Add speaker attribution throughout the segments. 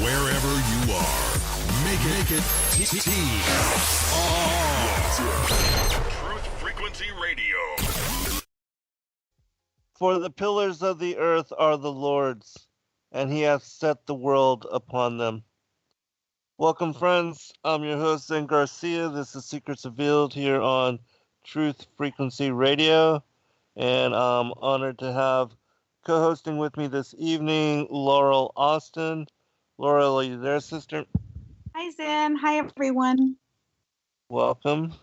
Speaker 1: Wherever you are, make it Truth Frequency Radio.
Speaker 2: For the pillars of the earth are the Lord's, and he hath set the world upon them. Welcome, friends. I'm your host, Zen Garcia. This is Secrets Revealed here on Truth Frequency Radio, and I'm honored to have co-hosting with me this evening, Laurel Austin. Laurel, are you there, sister?
Speaker 3: Hi, Zen. Hi, everyone.
Speaker 2: Welcome.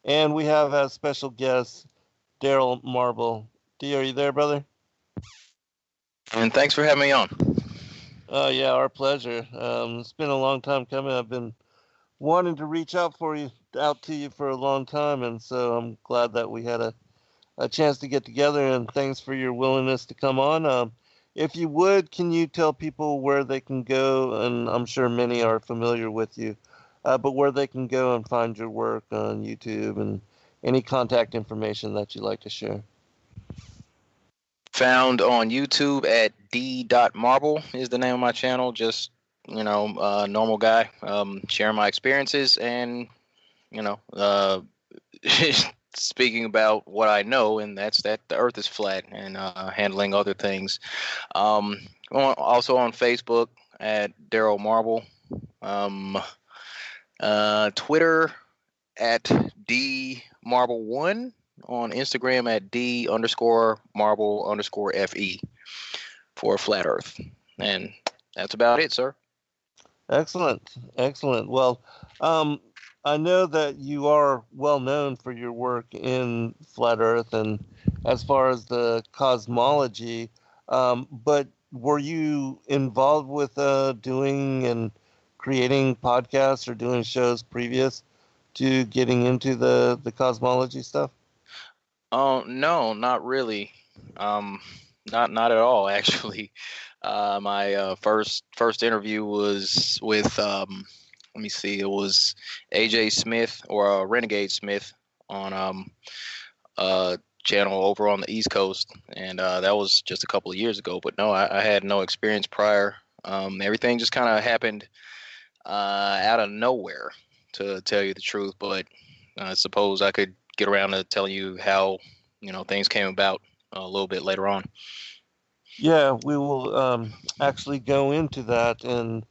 Speaker 2: And we have as special guest, Daryl Marble. D, are you there, brother?
Speaker 4: And thanks for having me on.
Speaker 2: Yeah, our pleasure. It's been a long time coming. I've been wanting to reach out to you for a long time, and so I'm glad that we had a chance to get together, and thanks for your willingness to come on. If you would, can you tell people where they can go, and I'm sure many are familiar with you, but where they can go and find your work on YouTube and any contact information that you'd like to share?
Speaker 4: Found on YouTube at d.marble is the name of my channel. Just, normal guy, sharing my experiences and, speaking about what I know, and that's that the earth is flat and handling other things. Also on Facebook at Daryl Marble. Twitter at dmarble1. On Instagram at d_marble_fe for Flat Earth. And that's about it, sir.
Speaker 2: Excellent. Well, I know that you are well known for your work in Flat Earth and as far as the cosmology, but were you involved with doing and creating podcasts or doing shows previous to getting into the cosmology stuff?
Speaker 4: Oh, no, not really. Not at all, actually. My first interview was with let me see, it was AJ Smith or Renegade Smith on channel over on the East Coast, and that was just a couple of years ago. But no, I had no experience prior. Everything just kind of happened out of nowhere, to tell you the truth. But I suppose I could get around to telling you how things came about a little bit later on.
Speaker 2: Yeah, we will actually go into that, and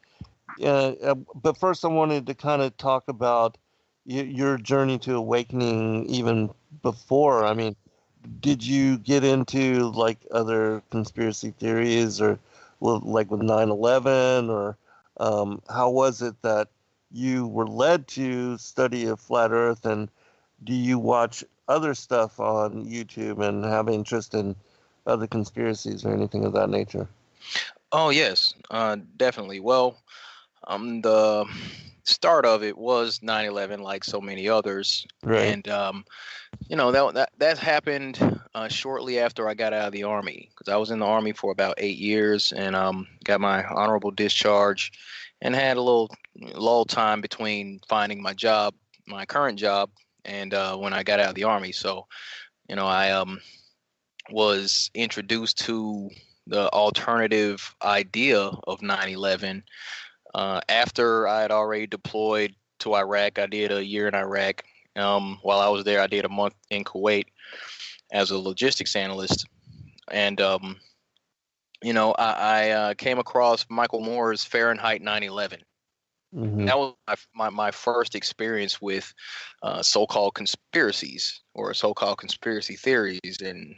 Speaker 2: but first I wanted to kind of talk about your journey to awakening even before. I mean, did you get into like other conspiracy theories or like with 9/11, or how was it that you were led to study a flat earth, and do you watch other stuff on YouTube and have interest in other conspiracies or anything of that nature?
Speaker 4: Oh, yes, definitely. Well, the start of it was 9/11, like so many others.
Speaker 2: Right.
Speaker 4: And, that happened shortly after I got out of the Army, because I was in the Army for about 8 years and got my honorable discharge and had a little lull time between finding my current job, and when I got out of the Army. So, I was introduced to the alternative idea of 9/11 after I had already deployed to Iraq. I did a year in Iraq. While I was there, I did a month in Kuwait as a logistics analyst. And, I came across Michael Moore's Fahrenheit 9/11.
Speaker 2: Mm-hmm.
Speaker 4: That was my first experience with so-called conspiracies or so-called conspiracy theories, and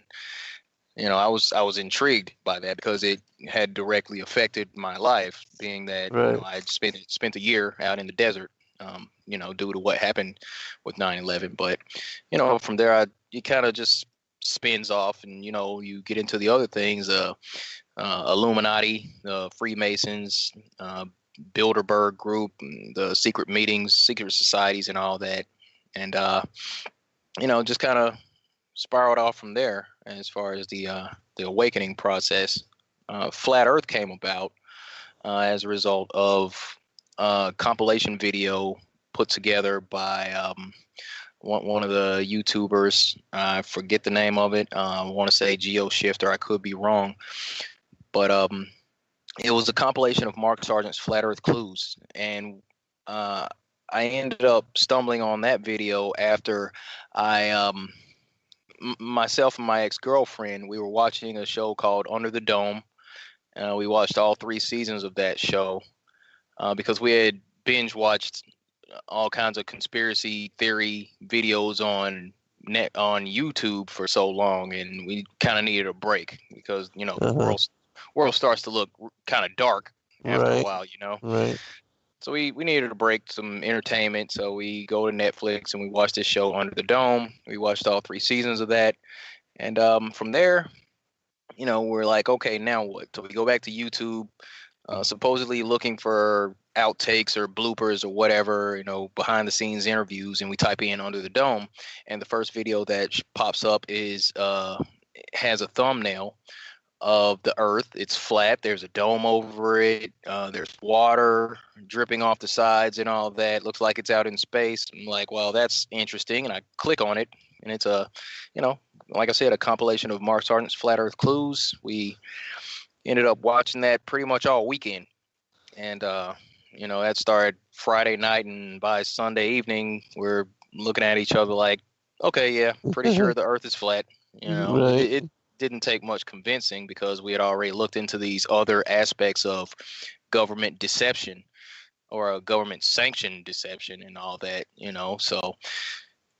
Speaker 4: I was intrigued by that because it had directly affected my life, being that
Speaker 2: Right.
Speaker 4: I had spent a year out in the desert, due to what happened with 9/11. But from there, it kind of just spins off, and you get into the other things, Illuminati, Freemasons, Bilderberg Group, the secret meetings, secret societies, and all that, and just kind of spiraled off from there. As far as the awakening process, Flat Earth came about as a result of a compilation video put together by one of the YouTubers. I forget the name of it. I want to say GeoShifter. I could be wrong, but it was a compilation of Mark Sargent's Flat Earth Clues, and I ended up stumbling on that video after I myself and my ex-girlfriend, we were watching a show called Under the Dome. We watched all 3 seasons of that show because we had binge watched all kinds of conspiracy theory videos on YouTube for so long, and we kind of needed a break because the world starts to look kind of dark after a while,
Speaker 2: Right.
Speaker 4: So we needed a break, some entertainment. So we go to Netflix and we watch this show Under the Dome. We watched all 3 seasons of that, and from there, we're like, okay, now what? So we go back to YouTube, supposedly looking for outtakes or bloopers or whatever, behind the scenes interviews, and we type in Under the Dome, and the first video that pops up is has a thumbnail of the Earth. It's flat. There's a dome over it. There's water dripping off the sides and all that. Looks like it's out in space. I'm like, well, that's interesting, and I click on it, and it's like I said, a compilation of Mark Sargent's Flat Earth Clues. We ended up watching that pretty much all weekend, and that started Friday night, and by Sunday evening, we're looking at each other like, okay, yeah, pretty sure the Earth is flat.
Speaker 2: Right.
Speaker 4: It didn't take much convincing because we had already looked into these other aspects of government deception or a government sanctioned deception and all that, so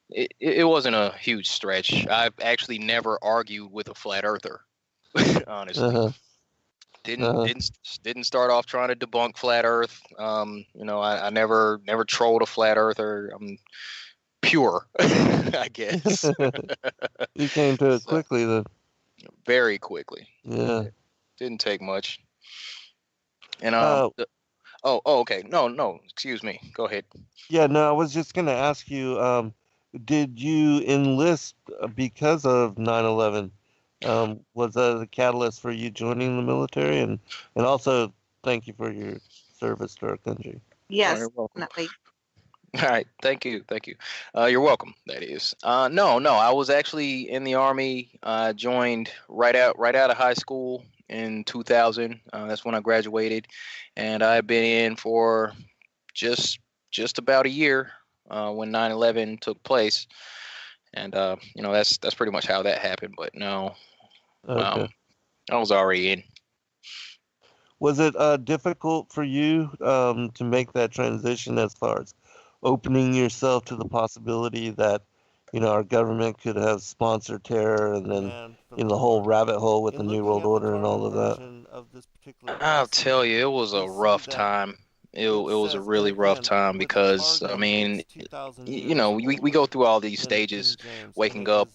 Speaker 4: it wasn't a huge stretch. I've actually never argued with a flat earther, honestly. Didn't start off trying to debunk flat earth. I never trolled a flat earther. I'm pure, I guess.
Speaker 2: You came to it quickly then.
Speaker 4: Very quickly.
Speaker 2: Yeah.
Speaker 4: Didn't take much. And okay. No, excuse me. Go ahead.
Speaker 2: Yeah, no, I was just gonna ask you, did you enlist because of 9/11? Was that a catalyst for you joining the military? And also thank you for your service to our country.
Speaker 3: Yes,
Speaker 4: You're welcome.
Speaker 3: definitely.
Speaker 4: All right, thank you. You're welcome. That is. No, I was actually in the Army. I joined right out of high school in 2000. That's when I graduated, and I've been in for just about a year when 9/11 took place, and that's pretty much how that happened. But no,
Speaker 2: Okay.
Speaker 4: I was already in.
Speaker 2: Was it difficult for you to make that transition as far as opening yourself to the possibility that our government could have sponsored terror and then the whole rabbit hole with the New World Order and all of that?
Speaker 4: I'll tell you, it was a rough time. It was a really rough time because I mean, we go through all these stages, waking up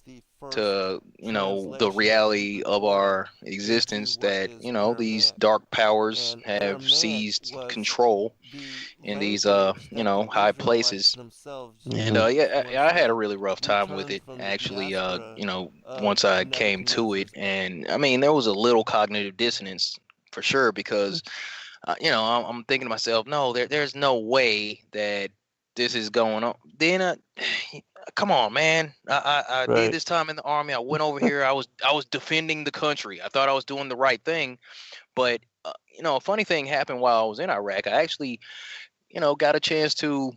Speaker 4: to the reality of our existence that these dark powers have seized control in these high places, and I had a really rough time with it actually. Once I came to it, and I mean there was a little cognitive dissonance for sure because I'm thinking to myself, no, there's no way that this is going on. Then come on, man. I
Speaker 2: Right.
Speaker 4: did this time in the Army. I went over here. I was defending the country. I thought I was doing the right thing, but a funny thing happened while I was in Iraq. I actually got a chance to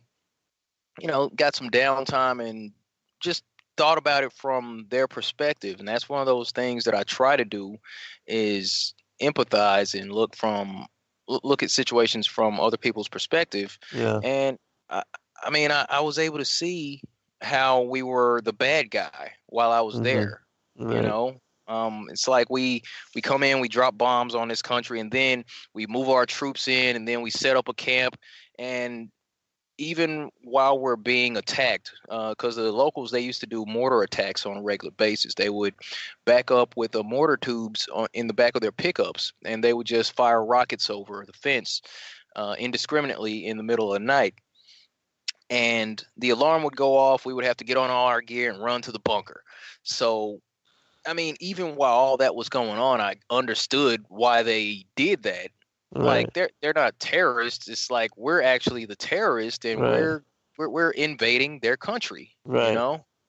Speaker 4: got some downtime and just thought about it from their perspective, and that's one of those things that I try to do is empathize and look at situations from other people's perspective.
Speaker 2: Yeah.
Speaker 4: And I mean, I was able to see how we were the bad guy while I was there.
Speaker 2: Right.
Speaker 4: It's like we come in, we drop bombs on this country, and then we move our troops in, and then we set up a camp. And even while we're being attacked, because the locals, they used to do mortar attacks on a regular basis. They would back up with the mortar tubes in the back of their pickups, and they would just fire rockets over the fence indiscriminately in the middle of the night. And the alarm would go off. We would have to get on all our gear and run to the bunker. So, I mean, even while all that was going on, I understood why they did that.
Speaker 2: Right.
Speaker 4: Like they're not terrorists. It's like we're actually the terrorists, and
Speaker 2: Right.
Speaker 4: we're invading their country.
Speaker 2: Right.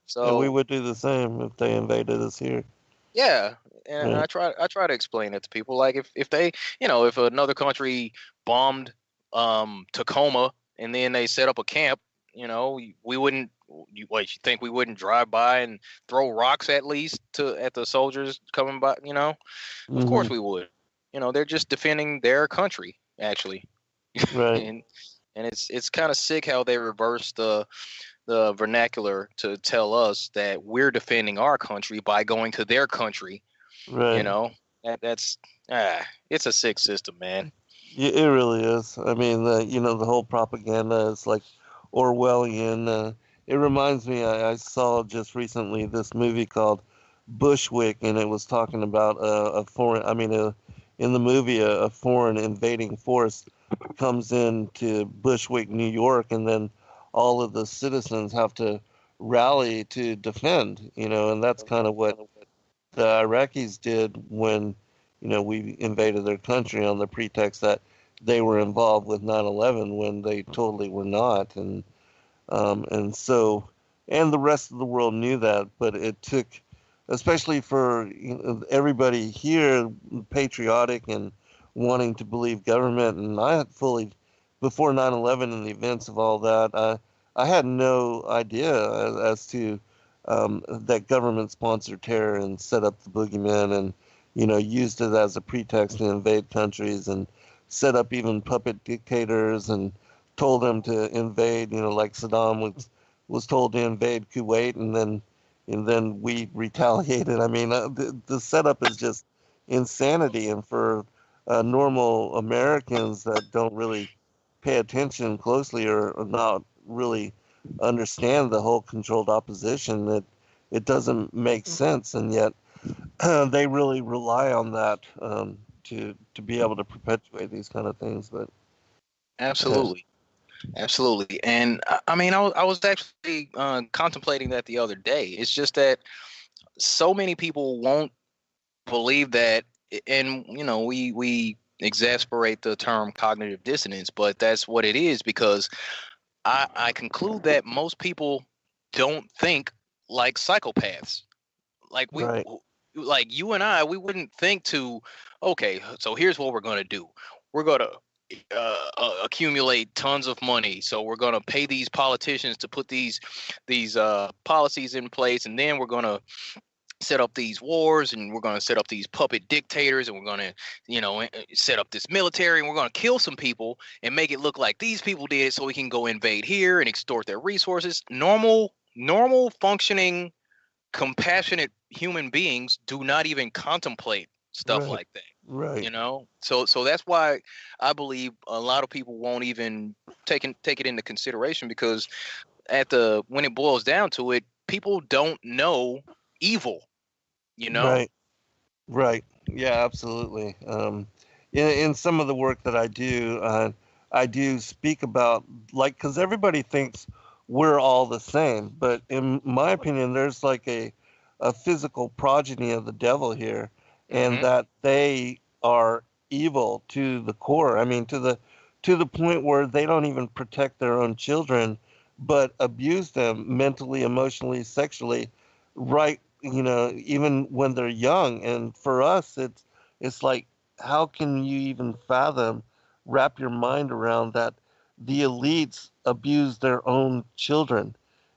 Speaker 4: So
Speaker 2: And we would do the same if they invaded us here.
Speaker 4: yeah, And
Speaker 2: Right.
Speaker 4: I try to explain it to people. Like if they, if another country bombed Tacoma and then they set up a camp, we wouldn't. You think we wouldn't drive by and throw rocks at least at the soldiers coming by? Of
Speaker 2: Hmm.
Speaker 4: course we would. They're just defending their country actually,
Speaker 2: Right.
Speaker 4: and it's kind of sick how they reverse the vernacular to tell us that we're defending our country by going to their country. You
Speaker 2: Right.
Speaker 4: know, that's it's a sick system, man.
Speaker 2: Yeah, it really is. I mean, the whole propaganda is like Orwellian. It reminds me, I saw just recently this movie called Bushwick, and it was talking about a foreign, I mean, in the movie, a foreign invading force comes into Bushwick, New York, and then all of the citizens have to rally to defend, and that's kind of what the Iraqis did when, we invaded their country on the pretext that they were involved with 9/11 when they totally were not, and so, and the rest of the world knew that, but it took, especially for everybody here, patriotic and wanting to believe government, and I had fully, before 9/11 and the events of all that, I had no idea as to that government sponsored terror and set up the boogeyman and, used it as a pretext to invade countries and set up even puppet dictators and told them to invade, like Saddam was told to invade Kuwait, and then we retaliated. I mean, the setup is just insanity, and for normal Americans that don't really pay attention closely or not really understand the whole controlled opposition, that it doesn't make sense, and yet they really rely on that to be able to perpetuate these kind of things. But
Speaker 4: Absolutely. Absolutely. And I mean, I was actually contemplating that the other day. It's just that so many people won't believe that, and we exasperate the term cognitive dissonance, but that's what it is because I conclude that most people don't think like psychopaths. Like
Speaker 2: right,
Speaker 4: like you and I, we wouldn't think to, okay, so here's what we're gonna do. We're gonna accumulate tons of money. So we're gonna pay these politicians to put these policies in place, and then we're gonna set up these wars, and we're gonna set up these puppet dictators, and we're gonna set up this military, and we're gonna kill some people and make it look like these people did it, so we can go invade here and extort their resources. Normal functioning compassionate human beings do not even contemplate stuff
Speaker 2: right,
Speaker 4: like that.
Speaker 2: right,
Speaker 4: So that's why I believe a lot of people won't even take it into consideration, because when it boils down to it, people don't know evil.
Speaker 2: right, right. Yeah, absolutely. In some of the work that I do speak about, like, because everybody thinks we're all the same, but in my opinion, there's like a physical progeny of the devil here, and
Speaker 4: Hmm.
Speaker 2: that they are evil to the core. I mean, to the point where they don't even protect their own children, but abuse them mentally, emotionally, sexually, right? Even when they're young. And for us, it's like, how can you even fathom, wrap your mind around that the elites abuse their own children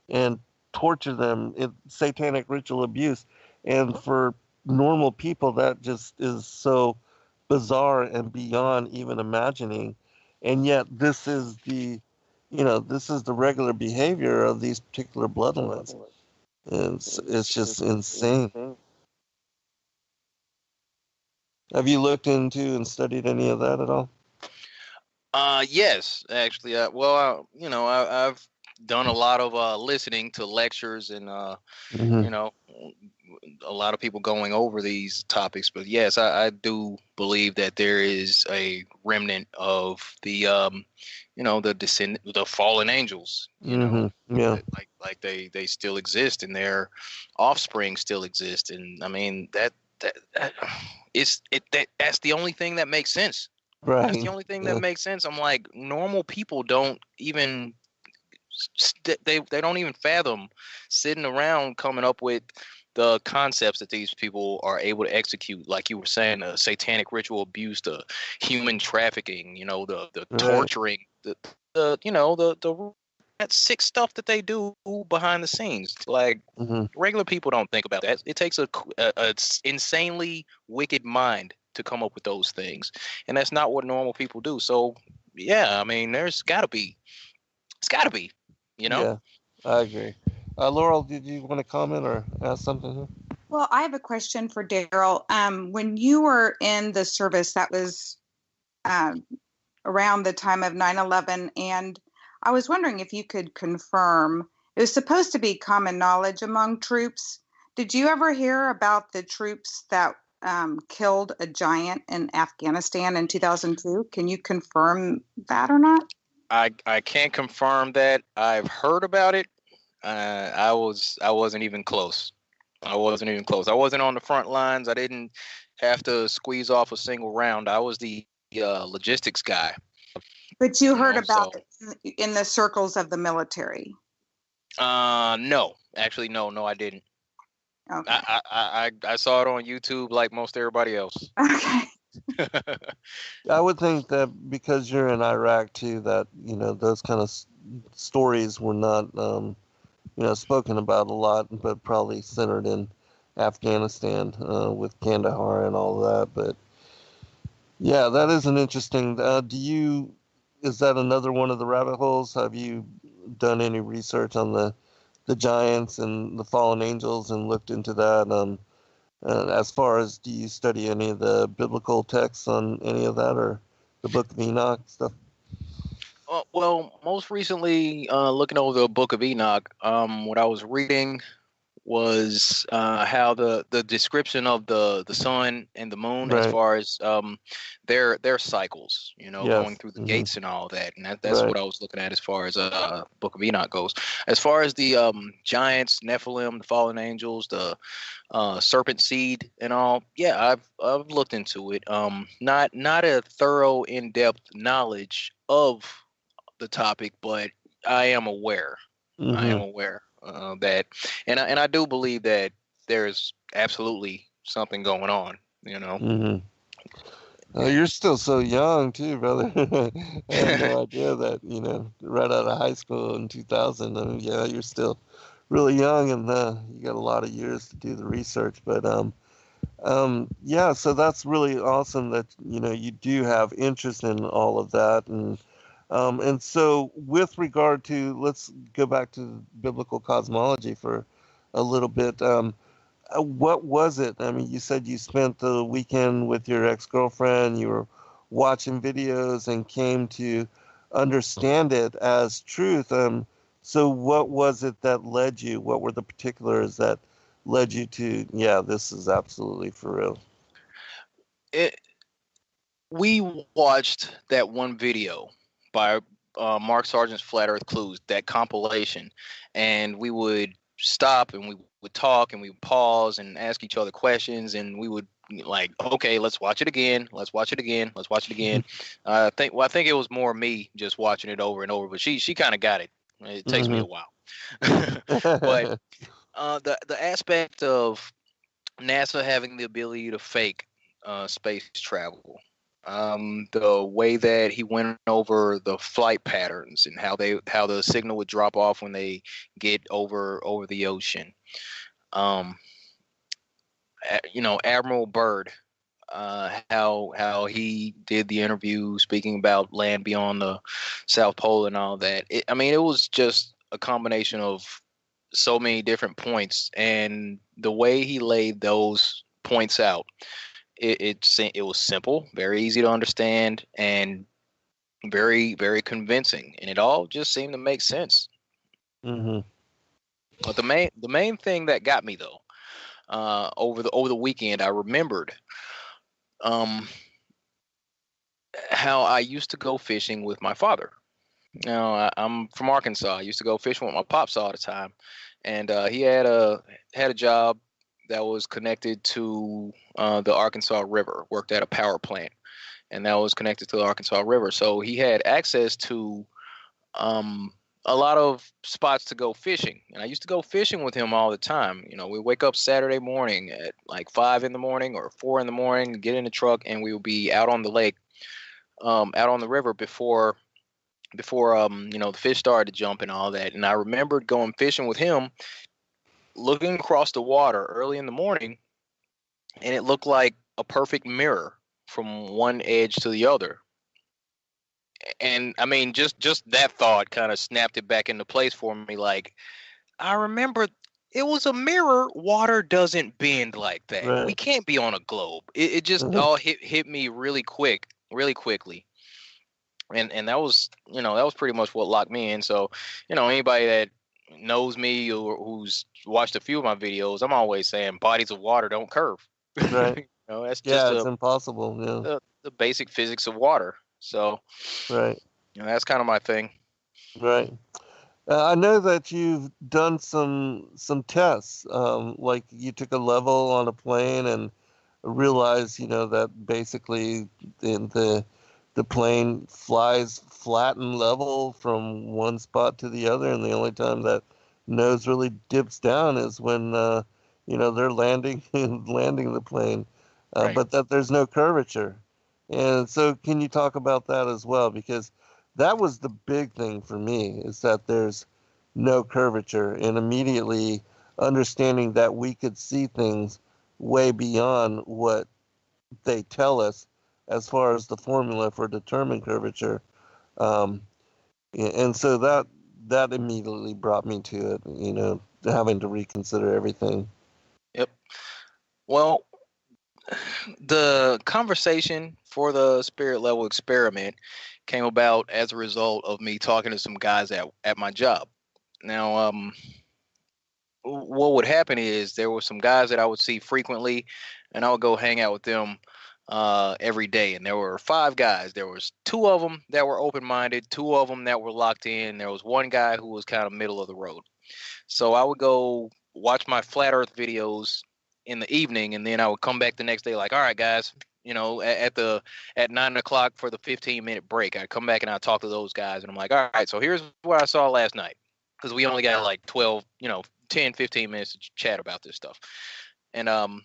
Speaker 2: and torture them in satanic ritual abuse? And for normal people, that just is so bizarre and beyond even imagining. And yet this is the regular behavior of these particular bloodlines. And it's just insane. Have you looked into and studied any of that at all?
Speaker 4: Yes, actually. I've done a lot of listening to lectures and
Speaker 2: Hmm.
Speaker 4: you know, a lot of people going over these topics. But yes, I do believe that there is a remnant of the fallen angels.
Speaker 2: Yeah.
Speaker 4: Like they still exist, and their offspring still exist. And I mean that that's the only thing that makes sense. That's the
Speaker 2: Right.
Speaker 4: only thing that
Speaker 2: Yeah.
Speaker 4: makes sense. I'm like, normal people don't even they don't even fathom sitting around coming up with the concepts that these people are able to execute, like you were saying, the satanic ritual abuse, the human trafficking, the
Speaker 2: Right.
Speaker 4: torturing, the that sick stuff that they do behind the scenes. Like
Speaker 2: Hmm.
Speaker 4: regular people don't think about that. It takes a insanely wicked mind to come up with those things, and that's not what normal people do. So yeah, I mean, it's got to be,
Speaker 2: Yeah, I agree. Laurel, did you want to comment or ask something here?
Speaker 3: Well, I have a question for Daryl. When you were in the service, that was um, around the time of 9/11, and I was wondering if you could confirm, it was supposed to be common knowledge among troops. Did you ever hear about the troops that killed a giant in Afghanistan in 2002? Can you confirm that or not?
Speaker 4: I can't confirm that. I've heard about it. I wasn't even close. I wasn't even close. I wasn't on the front lines. I didn't have to squeeze off a single round. I was the logistics guy.
Speaker 3: But you heard
Speaker 4: So
Speaker 3: about it in the circles of the military.
Speaker 4: no, actually, no, I didn't.
Speaker 3: Okay.
Speaker 4: I saw it on YouTube like most everybody else.
Speaker 3: Okay.
Speaker 2: I would think that because you're in Iraq too, that those kind of stories were not spoken about a lot, but probably centered in Afghanistan with Kandahar and all that. But yeah, that is an interesting. Is that another one of the rabbit holes? Have you done any research on the giants and the fallen angels and looked into that? As far as, do you study any of the biblical texts on any of that, or the Book of Enoch stuff?
Speaker 4: Well, most recently, looking over the Book of Enoch, what I was reading was how the description of the sun and the moon, as
Speaker 2: Right.
Speaker 4: far as their cycles, going
Speaker 2: Yes.
Speaker 4: through the
Speaker 2: Hmm.
Speaker 4: gates and all that, and that's
Speaker 2: Right.
Speaker 4: what I was looking at as far as Book of Enoch goes. As far as the giants, Nephilim, the fallen angels, the serpent seed, and all, yeah, I've looked into it. Not a thorough, in-depth knowledge of the topic, but I am aware. I am
Speaker 2: Hmm.
Speaker 4: aware that, and I do believe that there's absolutely something going on.
Speaker 2: Hmm. You're still so young too, brother. I had no idea that, right out of high school in 2000. I mean, yeah, you're still really young, and you got a lot of years to do the research. But yeah, so that's really awesome that you do have interest in all of that, and so with regard to, let's go back to biblical cosmology for a little bit. What was it? I mean, you said you spent the weekend with your ex-girlfriend, you were watching videos and came to understand it as truth. So what was it that led you? What were the particulars that led you to, yeah, this is absolutely for real?
Speaker 4: We watched that one video by Mark Sargent's Flat Earth Clues, that compilation, and we would stop and we would talk and we would pause and ask each other questions, and we would like, okay, let's watch it again, let's watch it again, let's watch it again. I think it was more me just watching it over and over, but she kind of got it. It takes me
Speaker 2: Hmm.
Speaker 4: a while, but the aspect of NASA having the ability to fake space travel, the way that he went over the flight patterns and how the signal would drop off when they get over the ocean. Um, Admiral Byrd, how he did the interview speaking about land beyond the South Pole and all that. I mean, it was just a combination of so many different points, and the way he laid those points out, it was simple, very easy to understand, and very, very convincing, and it all just seemed to make sense.
Speaker 2: Hmm.
Speaker 4: But the main thing that got me though, over the weekend, I remembered um, how I used to go fishing with my father. Now I'm from Arkansas. I used to go fishing with my pops all the time, and he had a job that was connected to the Arkansas River. Worked at a power plant, and that was connected to the Arkansas River. So he had access to um, a lot of spots to go fishing. And I used to go fishing with him all the time. You know, we wake up Saturday morning at like 5 in the morning or 4 in the morning, get in the truck, and we will be out on the lake, out on the river before the fish started to jump and all that. And I remembered going fishing with him, looking across the water early in the morning, and it looked like a perfect mirror from one edge to the other. And I mean, just that thought kind of snapped it back into place for me. Like, I remember it was a mirror. Water doesn't bend like that. We
Speaker 2: Right.
Speaker 4: can't be on a globe. It just
Speaker 2: Mhm.
Speaker 4: all hit me really quickly. And that was pretty much what locked me in. So, anybody that knows me or who's watched a few of my videos, I'm always saying bodies of water don't curve.
Speaker 2: Right.
Speaker 4: That's just
Speaker 2: Yeah, it's impossible. Yeah.
Speaker 4: the basic physics of water. So,
Speaker 2: Right.
Speaker 4: that's kind of my thing.
Speaker 2: Right. I know that you've done some tests, like you took a level on a plane and realized, that basically the plane flies flat and level from one spot to the other, and the only time that nose really dips down is when they're landing landing the plane,
Speaker 4: Right.
Speaker 2: but that there's no curvature. And so, can you talk about that as well? Because that was the big thing for me, is that there's no curvature, and immediately understanding that we could see things way beyond what they tell us as far as the formula for determining curvature. Um, and so that immediately brought me to it, having to reconsider everything.
Speaker 4: Yep. Well, the conversation for the spirit level experiment came about as a result of me talking to some guys at my job. Now, what would happen is there were some guys that I would see frequently, and I would go hang out with them every day. And there were 5 guys. There was 2 of them that were open-minded, 2 of them that were locked in. There was one guy who was kind of middle of the road. So I would go watch my flat Earth videos in the evening, and then I would come back the next day like, all right, guys, at 9 o'clock for the 15-minute break, I'd come back and I'd talk to those guys, and I'm like, all right, so here's what I saw last night, because we only got like 12, 10, 15 minutes to chat about this stuff. And I'm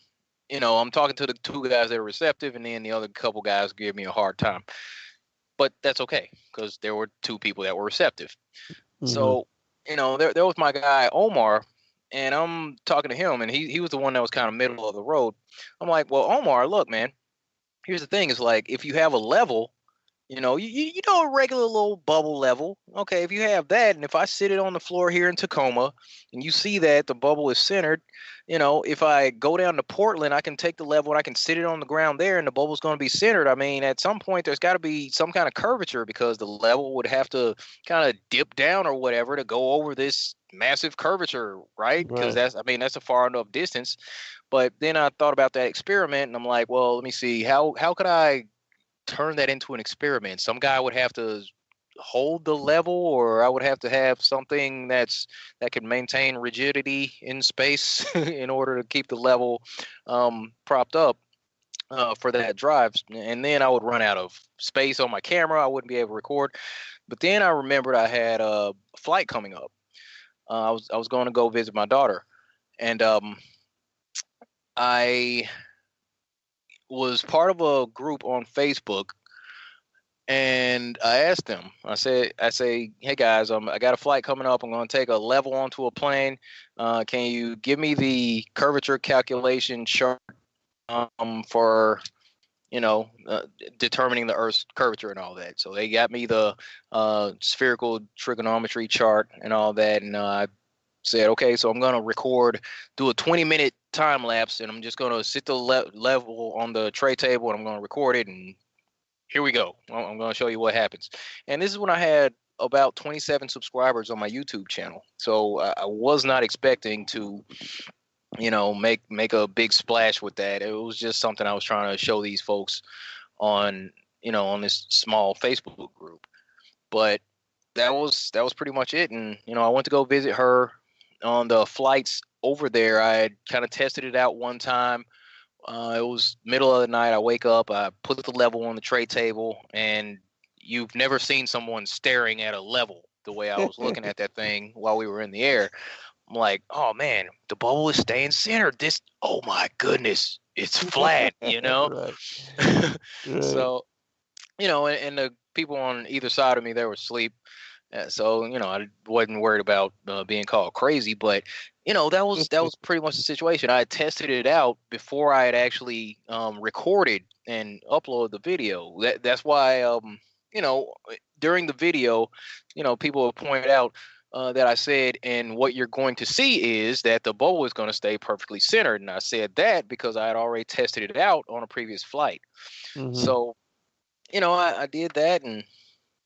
Speaker 4: talking to the 2 guys that are receptive, and then the other couple guys give me a hard time. But that's okay, because there were 2 people that were receptive.
Speaker 2: Hmm.
Speaker 4: So, there was my guy Omar, and I'm talking to him, and he was the one that was kind of middle of the road. I'm like, well, Omar, look, man, here's the thing: is like, if you have a level, a regular little bubble level. Okay, if you have that, and if I sit it on the floor here in Tacoma, and you see that the bubble is centered, if I go down to Portland, I can take the level and I can sit it on the ground there, and the bubble's going to be centered. I mean, at some point, there's got to be some kind of curvature, because the level would have to kind of dip down or whatever to go over this massive curvature, right? Because
Speaker 2: Right.
Speaker 4: that's a far enough distance. But then I thought about that experiment, and I'm like, well, let me see, how could I turn that into an experiment? Some guy would have to hold the level, or I would have to have something that can maintain rigidity in space in order to keep the level propped up for that drive. And then I would run out of space on my camera. I wouldn't be able to record. But then I remembered I had a flight coming up. I was going to go visit my daughter, and I was part of a group on Facebook, and I asked them. I say, hey guys, I got a flight coming up. I'm going to take a level onto a plane. Can you give me the curvature calculation chart for determining the Earth's curvature and all that? So they got me the spherical trigonometry chart and all that, and I said, okay, so I'm going to do a 20-minute time lapse, and I'm just going to sit the level on the tray table, and I'm going to record it, and here we go. I'm going to show you what happens. And this is when I had about 27 subscribers on my YouTube channel. So I was not expecting to, make a big splash with that. It was just something I was trying to show these folks on, on this small Facebook group. But that was pretty much it. And, I went to go visit her on the flights over there. I had kind of tested it out one time. It was middle of the night. I wake up, I put the level on the tray table, and you've never seen someone staring at a level the way I was looking at that thing while we were in the air. I'm like, oh man, the bubble is staying centered. This, oh my goodness, it's flat, you know?
Speaker 2: Right. Right.
Speaker 4: So, you know, and the people on either side of me, they were asleep. So, you know, I wasn't worried about being called crazy, but, you know, that was pretty much the situation. I had tested it out before I had actually recorded and uploaded the video. That's why, you know, during the video, you know, people have pointed out that I said, and what you're going to see is that the bubble is going to stay perfectly centered. And I said that because I had already tested it out on a previous flight.
Speaker 2: Mm-hmm.
Speaker 4: So, you know, I did that, and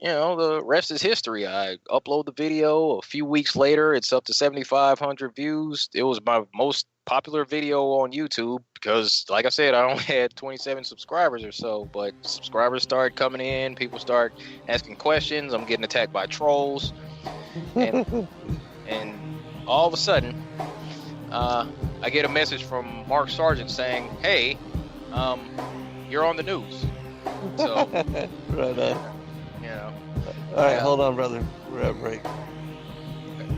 Speaker 4: you know, the rest is history. I upload the video. A few weeks later, it's up to 7,500 views. It was my most popular video on YouTube because, like I said, I only had 27 subscribers or so. But subscribers started coming in. People start asking questions. I'm getting attacked by trolls. And all of a sudden, I get a message from Mark Sargent saying, hey, you're on the news. So,
Speaker 2: Right on.
Speaker 4: you know.
Speaker 2: All right, hold on, brother. We're at break.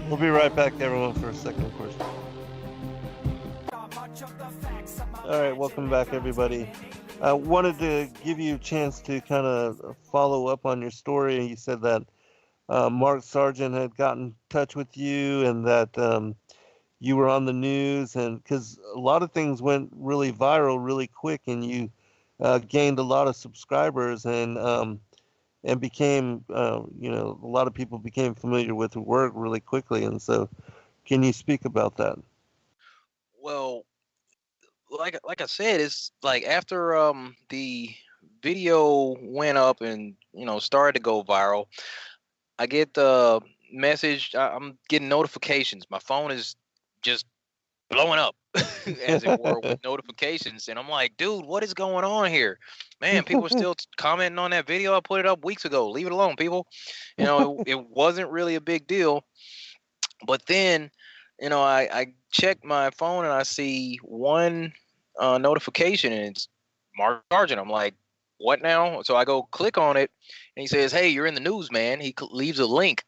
Speaker 2: We'll be right back, everyone, for a second, of course. All right, welcome back, everybody. I wanted to give you a chance to kind of follow up on your story. You said that Mark Sargent had gotten in touch with you and that you were on the news, and because a lot of things went really viral really quick, and you gained a lot of subscribers and became, you know, a lot of people became familiar with the work really quickly. And so, can you speak about that?
Speaker 4: Well, like I said, it's like after the video went up and you know started to go viral, I get the message. I'm getting notifications. My phone is just blowing up, as it were, with notifications, and I'm like, dude, what is going on here? Man, people are still commenting on that video. I put it up weeks ago. Leave it alone, people. You know, it wasn't really a big deal. But then, you know, I check my phone and I see one notification and it's Mark Sargent. I'm like, what now? So I go click on it and he says, hey, you're in the news, man. He leaves a link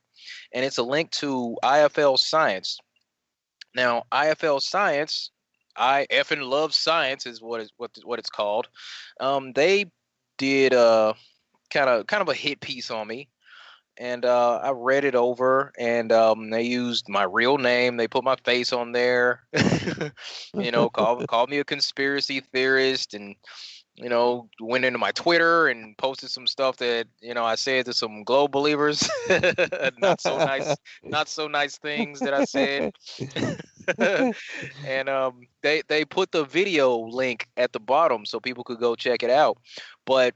Speaker 4: and it's a link to IFL Science. Now, IFL Science, I effing love science is what it's called. They did kind of a hit piece on me. And I read it over, and they used my real name. They put my face on there, you know, called me a conspiracy theorist, and you know, went into my Twitter and posted some stuff that you know I said to some globe believers, not so nice things that I said. And they put the video link at the bottom so people could go check it out, but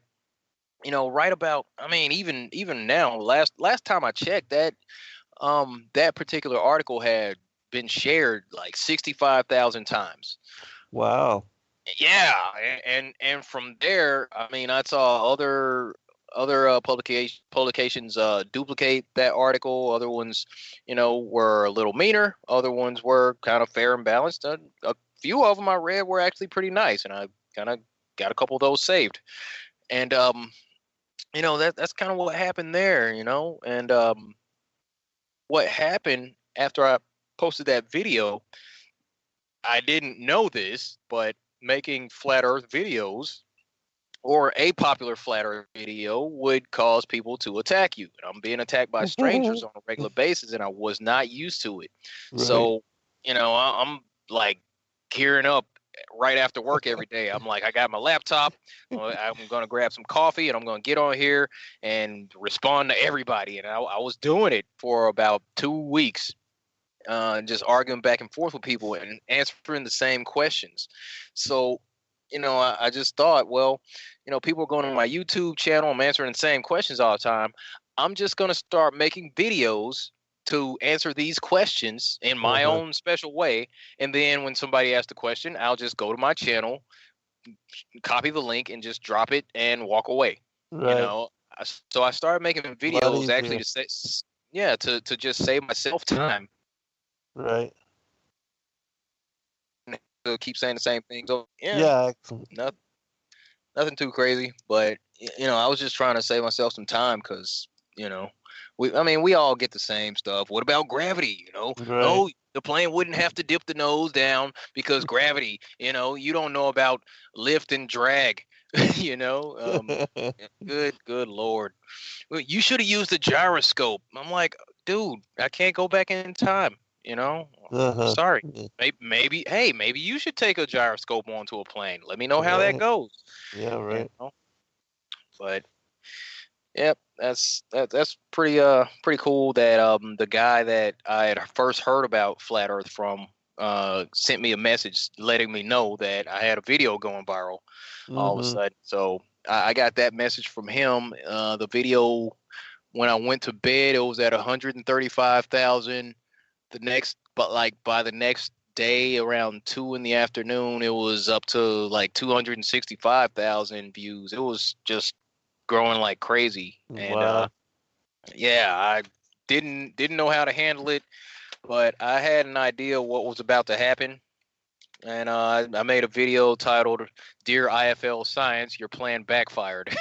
Speaker 4: you know, right about, I mean, even now, last time I checked, that that particular article had been shared like 65,000 times.
Speaker 2: Wow.
Speaker 4: Yeah, and from there, I mean, I saw other publications duplicate that article. Other ones, you know, were a little meaner. Other ones were kind of fair and balanced. A few of them I read were actually pretty nice, and I kind of got a couple of those saved. And you know, that's kind of what happened there, you know. And what happened after I posted that video, I didn't know this, but making flat earth videos or a popular flat earth video would cause people to attack you. And I'm being attacked by strangers on a regular basis, and I was not used to it.
Speaker 2: Right.
Speaker 4: So, you know, I'm like gearing up right after work every day. I'm like, I got my laptop. I'm going to grab some coffee and I'm going to get on here and respond to everybody. And I was doing it for about 2 weeks, just arguing back and forth with people and answering the same questions. So, you know, I just thought, well, you know, people are going to my YouTube channel. I'm answering the same questions all the time. I'm just going to start making videos to answer these questions in my own special way. And then when somebody asks the question, I'll just go to my channel, copy the link and just drop it and walk away.
Speaker 2: Right.
Speaker 4: You know, so I started making videos actually to say, yeah, to just save myself time.
Speaker 2: Right.
Speaker 4: To keep saying the same things. So,
Speaker 2: Yeah. Excellent.
Speaker 4: Nothing too crazy, but you know, I was just trying to save myself some time because, you know, we all get the same stuff. What about gravity?
Speaker 2: Right.
Speaker 4: Oh, the plane wouldn't have to dip the nose down because gravity. You don't know about lift and drag. Good Lord. Well, you should have used the gyroscope. I'm like, dude, I can't go back in time. Sorry.
Speaker 2: Yeah.
Speaker 4: Maybe you should take a gyroscope onto a plane. Let me know how that
Speaker 2: Right.
Speaker 4: goes.
Speaker 2: Yeah, right.
Speaker 4: But yep, that's pretty cool that the guy that I had first heard about Flat Earth from sent me a message letting me know that I had a video going viral all of a
Speaker 2: Mm-hmm.
Speaker 4: sudden. So I got that message from him. The video, when I went to bed, it was at 135,000. By the next day around 2 in the afternoon, it was up to like 265,000 views. It was just growing like crazy. And
Speaker 2: Wow.
Speaker 4: yeah, I didn't know how to handle it, but I had an idea what was about to happen. And I made a video titled "Dear IFL Science, Your Plan Backfired."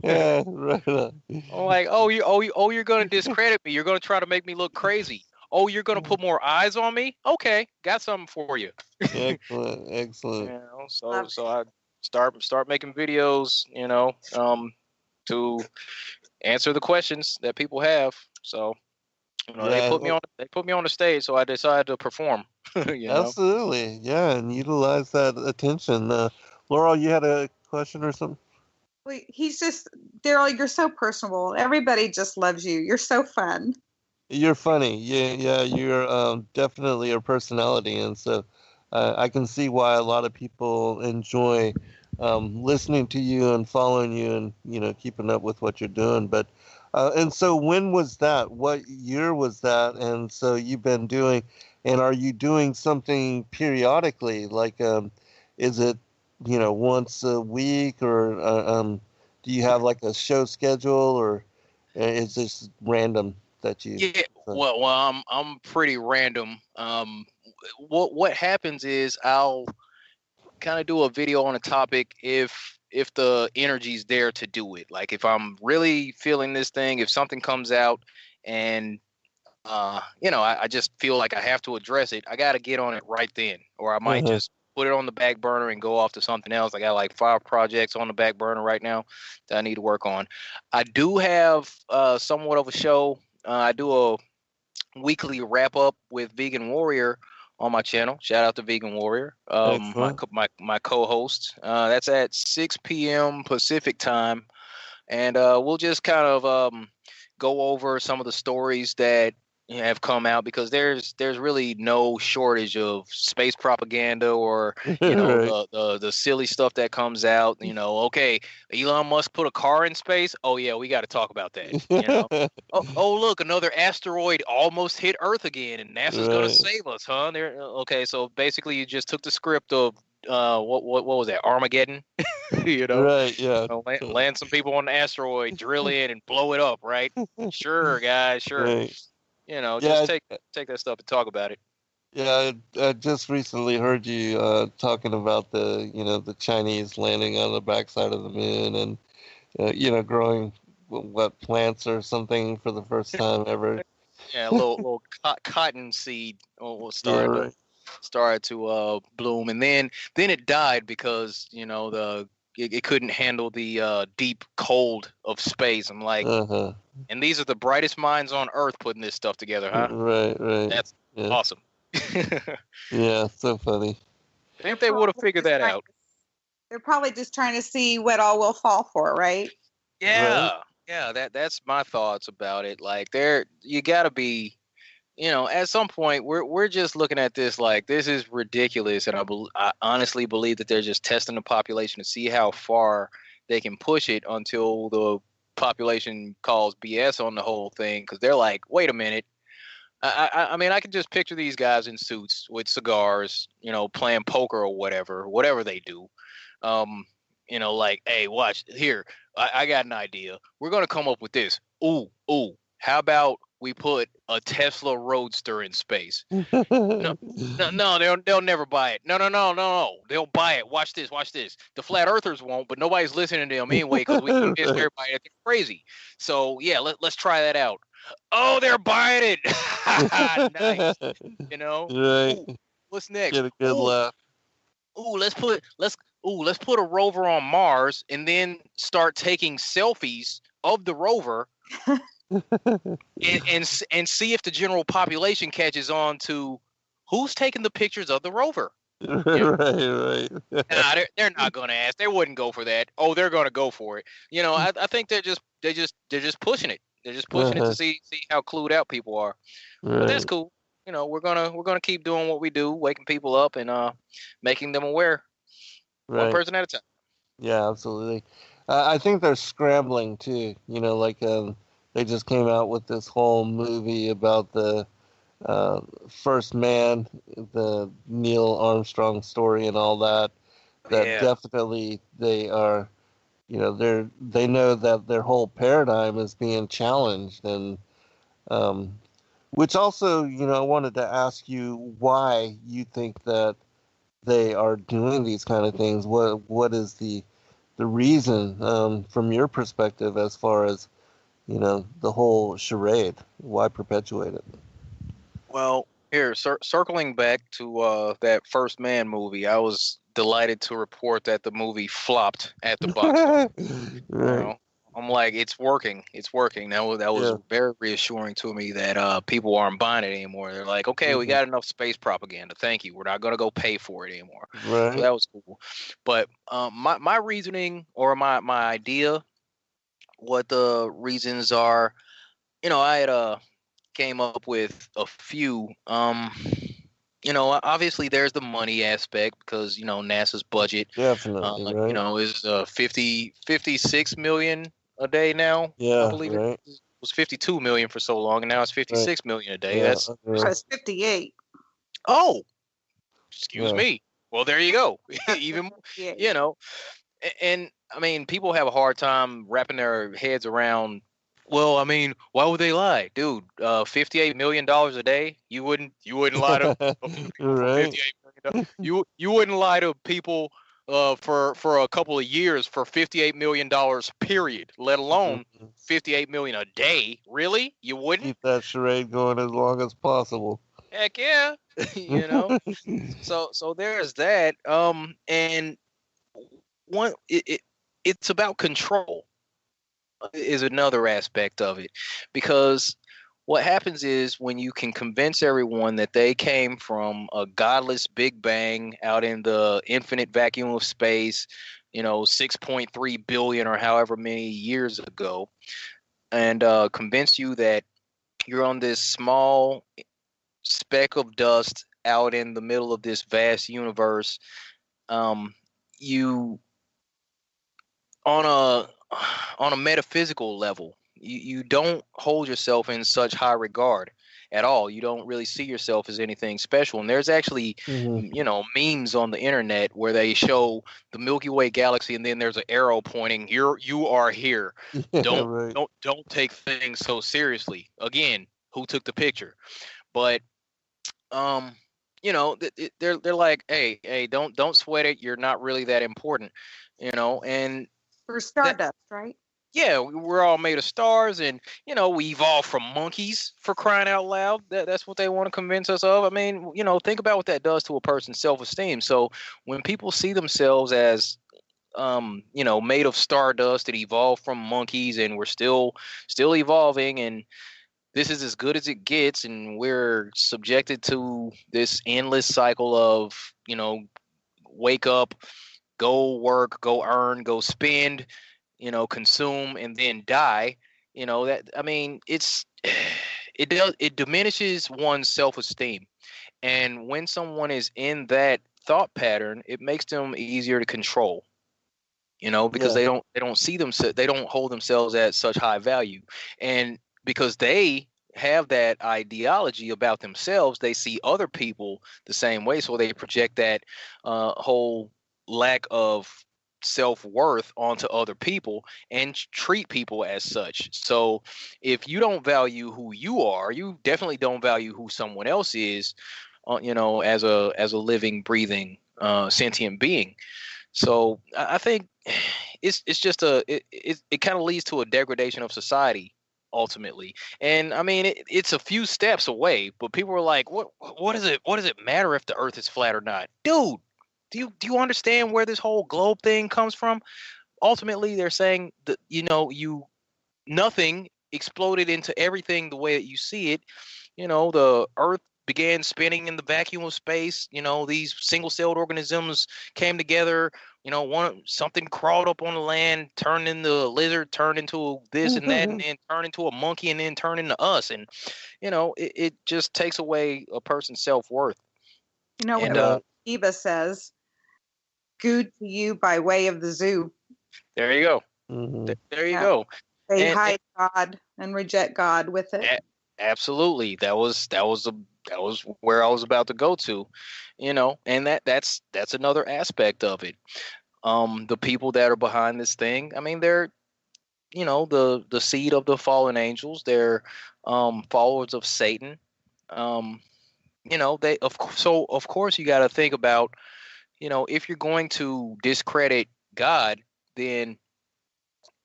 Speaker 2: Yeah, right on.
Speaker 4: I'm like, you're gonna discredit me. You're gonna try to make me look crazy. Oh, you're gonna put more eyes on me. Okay, got something for you.
Speaker 2: Excellent, excellent.
Speaker 4: So I start making videos. To answer the questions that people have. So they
Speaker 2: Yeah,
Speaker 4: put me on the stage, so I decided to perform.
Speaker 2: absolutely. Yeah, and utilize that attention. Laurel, you had a question or something?
Speaker 3: Well, he's just Daryl. You're so personable. Everybody just loves you. You're so fun.
Speaker 2: You're funny. Yeah, yeah, you're definitely a personality, and so I can see why a lot of people enjoy listening to you and following you, and keeping up with what you're doing. But and so when was that? What year was that? And so you've been doing, and are you doing something periodically? Like, is it once a week, or do you have like a show schedule, or is this random that you?
Speaker 4: Yeah,
Speaker 2: So,
Speaker 4: well, I'm pretty random. What happens is I'll kind of do a video on a topic if the energy's there to do it. Like if I'm really feeling this thing, if something comes out and I just feel like I have to address it, I got to get on it right then, or I might
Speaker 2: uh-huh.
Speaker 4: just put it on the back burner and go off to something else. I got like 5 projects on the back burner right now that I need to work on. I do have somewhat of a show. I do a weekly wrap up with Vegan Warrior on my channel. Shout out to Vegan Warrior,
Speaker 2: Excellent.
Speaker 4: my co-host. That's at 6 p.m. Pacific time, and we'll just kind of go over some of the stories that have come out, because there's really no shortage of space propaganda, or
Speaker 2: Right.
Speaker 4: the silly stuff that comes out. Okay, Elon Musk put a car in space. Oh yeah, we got to talk about that. Oh look, another asteroid almost hit Earth again, and NASA's gonna
Speaker 2: Right.
Speaker 4: save us, huh? Okay, so basically you just took the script of what was that, Armageddon? you know
Speaker 2: Right. Yeah.
Speaker 4: land some people on the asteroid, drill in and blow it up, right? Sure, guys, sure.
Speaker 2: Right.
Speaker 4: Just
Speaker 2: Yeah.
Speaker 4: take that stuff and talk about it.
Speaker 2: Yeah. I just recently heard you talking about the Chinese landing on the backside of the moon, and growing what plants or something for the first time ever.
Speaker 4: Yeah, a little cotton seed
Speaker 2: Yeah. Right.
Speaker 4: started to bloom, and then it died because it couldn't handle the deep cold of space. I'm like,
Speaker 2: Uh-huh.
Speaker 4: and these are the brightest minds on Earth putting this stuff together, huh?
Speaker 2: Right. Right.
Speaker 4: That's
Speaker 2: Yeah.
Speaker 4: awesome.
Speaker 2: Yeah. So funny.
Speaker 4: If they would have figured that out.
Speaker 3: They're probably just trying to see what all will fall for, right?
Speaker 2: Right.
Speaker 4: Yeah, that's my thoughts about it. Like you gotta be, at some point we're just looking at this like this is ridiculous, and I honestly believe that they're just testing the population to see how far they can push it until the population calls BS on the whole thing, because they're like, wait a minute. I mean, I can just picture these guys in suits with cigars, playing poker or whatever they do. Um, like, hey, watch here. I got an idea. We're gonna come up with this. Ooh, how about we put a Tesla Roadster in space. No, they'll never buy it. No. They'll buy it. Watch this. The flat earthers won't, but nobody's listening to them anyway because we convinced everybody that they're crazy. So yeah, let's try that out. Oh, they're buying it. Nice. You know.
Speaker 2: Right.
Speaker 4: Ooh, what's next?
Speaker 2: Get a good laugh.
Speaker 4: Let's put a rover on Mars and then start taking selfies of the rover and see if the general population catches on to who's taking the pictures of the rover.
Speaker 2: Right.
Speaker 4: Nah, they're not gonna ask. They wouldn't go for that. Oh, they're gonna go for it. You know, I think they're just pushing it. They're just pushing it to see how clued out people are.
Speaker 2: Right.
Speaker 4: But that's cool. You know, we're gonna keep doing what we do, waking people up and making them aware, one person at a time.
Speaker 2: Yeah, absolutely. I think they're scrambling too. You know, like they just came out with this whole movie about the first man, the Neil Armstrong story, and all that. That definitely they are. You know, they know that their whole paradigm is being challenged, and which also, you know, I wanted to ask you why you think that they are doing these kind of things. What is the reason from your perspective as far as, you know, the whole charade? Why perpetuate it?
Speaker 4: Well, here, circling back to that First Man movie, I was delighted to report that the movie flopped at the box office.
Speaker 2: Right.
Speaker 4: You know, I'm like, it's working. That was very reassuring to me that people aren't buying it anymore. They're like, okay, we got enough space propaganda. Thank you. We're not going to go pay for it anymore.
Speaker 2: Right.
Speaker 4: So that was cool. But my reasoning or my idea, what the reasons are, you know, I had came up with a few. You know, obviously there's the money aspect because, you know, NASA's budget,
Speaker 2: Definitely, right.
Speaker 4: you know, is 56 million a day now.
Speaker 2: Yeah,
Speaker 4: I believe
Speaker 2: right.
Speaker 4: it was 52 million for so long, and now it's 56 million a day.
Speaker 2: Yeah,
Speaker 4: That's
Speaker 3: It's 58.
Speaker 4: oh, excuse me. Well, there you go. Even you know, and I mean, people have a hard time wrapping their heads around. Well, I mean, why would they lie, dude? $58 million a day. You wouldn't lie to people for
Speaker 2: Right.
Speaker 4: $58 million. You wouldn't lie to people for a couple of years for $58 million period, let alone $58 million a day. Really? You wouldn't?
Speaker 2: Keep that charade going as long as possible.
Speaker 4: Heck yeah. You know. So there's that. And one it's about control is another aspect of it, because what happens is when you can convince everyone that they came from a godless big bang out in the infinite vacuum of space, you know, 6.3 billion or however many years ago, and convince you that you're on this small speck of dust out in the middle of this vast universe, you on a metaphysical level, you don't hold yourself in such high regard at all. You don't really see yourself as anything special. And there's actually, you know, memes on the internet where they show the Milky Way galaxy, and then there's an arrow pointing, you are here. Don't take things so seriously. Again, who took the picture? But you know, they're like, hey, don't sweat it. You're not really that important, you know. And
Speaker 3: for stardust, right?
Speaker 4: Yeah, we're all made of stars, and you know, we evolved from monkeys, for crying out loud. That's what they want to convince us of. I mean, you know, think about what that does to a person's self-esteem. So when people see themselves as you know, made of stardust that evolved from monkeys, and we're still evolving, and this is as good as it gets, and we're subjected to this endless cycle of, you know, wake up, go work, go earn, go spend, you know, consume, and then die. You know, that, I mean, it diminishes one's self-esteem. And when someone is in that thought pattern, it makes them easier to control, you know, because they don't see themselves, they don't hold themselves at such high value. And because they have that ideology about themselves, they see other people the same way. So they project that whole lack of self-worth onto other people and treat people as such. So if you don't value who you are, you definitely don't value who someone else is, as a living, breathing, sentient being. So I think it's just it kind of leads to a degradation of society ultimately. And I mean, it's a few steps away, but people are like, what does it matter if the earth is flat or not? Dude, do you understand where this whole globe thing comes from? Ultimately, they're saying that, nothing exploded into everything the way that you see it. The earth began spinning in the vacuum of space. These single-celled organisms came together. Something crawled up on the land, turned into a lizard, turned into this and that, and then turned into a monkey, and then turned into us. And it just takes away a person's self-worth.
Speaker 3: You know
Speaker 4: And
Speaker 3: what Eva says? Good to you by way of the zoo.
Speaker 4: there you go.
Speaker 2: Mhm.
Speaker 4: There you go.
Speaker 3: They
Speaker 4: And-
Speaker 3: hide God and reject God with it.
Speaker 4: Absolutely. That was where I was about to go to, and that's another aspect of it. The people that are behind this thing, I mean, they're, the seed of the fallen angels. They're followers of Satan. Of course you got to think about, if you're going to discredit God, then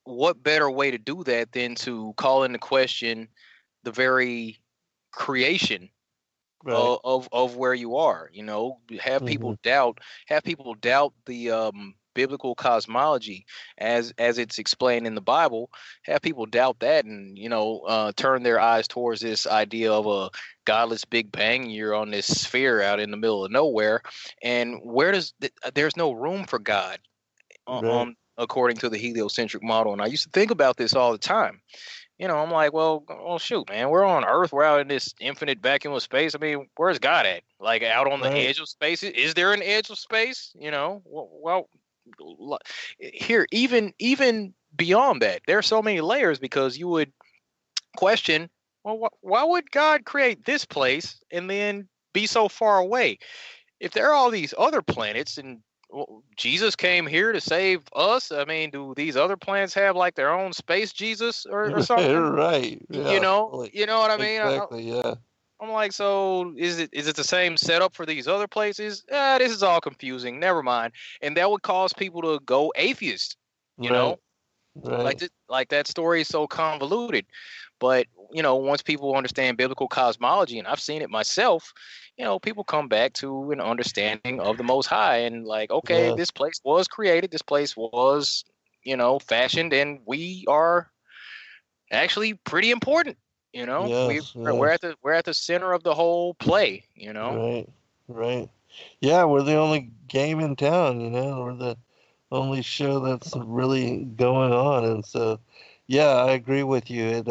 Speaker 4: what better way to do that than to call into question the very creation
Speaker 2: Right.
Speaker 4: of where you are? Have people doubt the biblical cosmology as it's explained in the Bible. Have people doubt that, and turn their eyes towards this idea of a godless Big Bang. You're on this sphere out in the middle of nowhere, and there's no room for God
Speaker 2: Right.
Speaker 4: according to the heliocentric model. And I used to think about this all the time. I'm like, well, shoot, man, we're on Earth. We're out in this infinite vacuum of space. I mean, where's God at? Like, out on the
Speaker 2: Right.
Speaker 4: edge of space? Is there an edge of space? Well, here, even beyond that, there are so many layers, because you would question, well, why would God create this place and then be so far away? If there are all these other planets, and Jesus came here to save us, I mean, do these other planets have like their own space Jesus or something?
Speaker 2: Right.
Speaker 4: You
Speaker 2: Yeah.
Speaker 4: know, you know what I mean?
Speaker 2: Exactly. Yeah.
Speaker 4: I'm like, so is it the same setup for these other places? This is all confusing. Never mind. And that would cause people to go atheist. You know,
Speaker 2: Right.
Speaker 4: like that story is so convoluted. But once people understand biblical cosmology, and I've seen it myself, people come back to an understanding of the Most High, and like, okay,
Speaker 2: Yeah.
Speaker 4: this place was created, this place was, fashioned, and we are actually pretty important.
Speaker 2: Yes.
Speaker 4: We're
Speaker 2: Yes.
Speaker 4: at the center of the whole play.
Speaker 2: Right. Right. Yeah, we're the only game in town, we're the only show that's really going on. And so, yeah, I agree with you.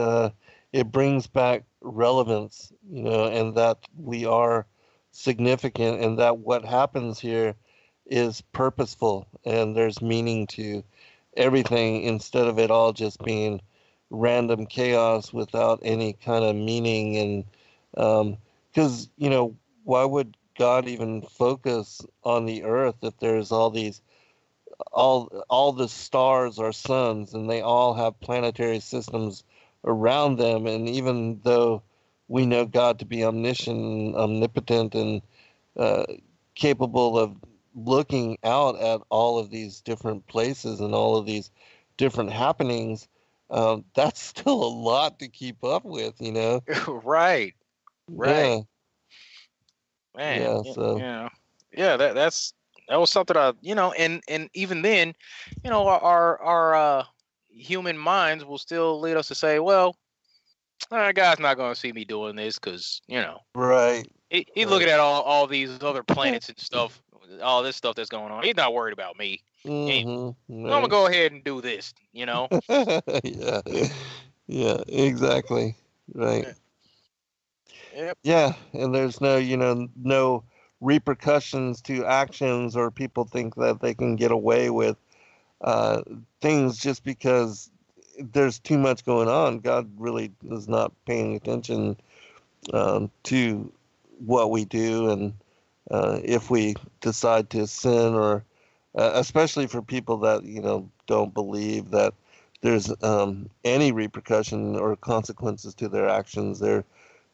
Speaker 2: It brings back relevance, and that we are significant, and that what happens here is purposeful, and there's meaning to everything, instead of it all just being random chaos without any kind of meaning. And because, why would God even focus on the earth if there's all the stars are suns, and they all have planetary systems around them? And even though we know God to be omniscient, omnipotent, and uh, capable of looking out at all of these different places and all of these different happenings, that's still a lot to keep up with,
Speaker 4: Right.
Speaker 2: Yeah,
Speaker 4: Man.
Speaker 2: yeah. So
Speaker 4: Yeah. That was something and even then, our human minds will still lead us to say, well, God's not going to see me doing this, because
Speaker 2: right,
Speaker 4: he's
Speaker 2: right.
Speaker 4: looking at all these other planets and stuff, all this stuff that's going on. He's not worried about me. I'm gonna
Speaker 2: Right.
Speaker 4: go ahead and do this.
Speaker 2: Yeah, yeah, exactly. Right.
Speaker 4: Yep.
Speaker 2: Yeah, and there's no repercussions to actions, or people think that they can get away with uh, things just because there's too much going on. God really is not paying attention to what we do, and if we decide to sin or especially for people that don't believe that there's any repercussion or consequences to their actions. They're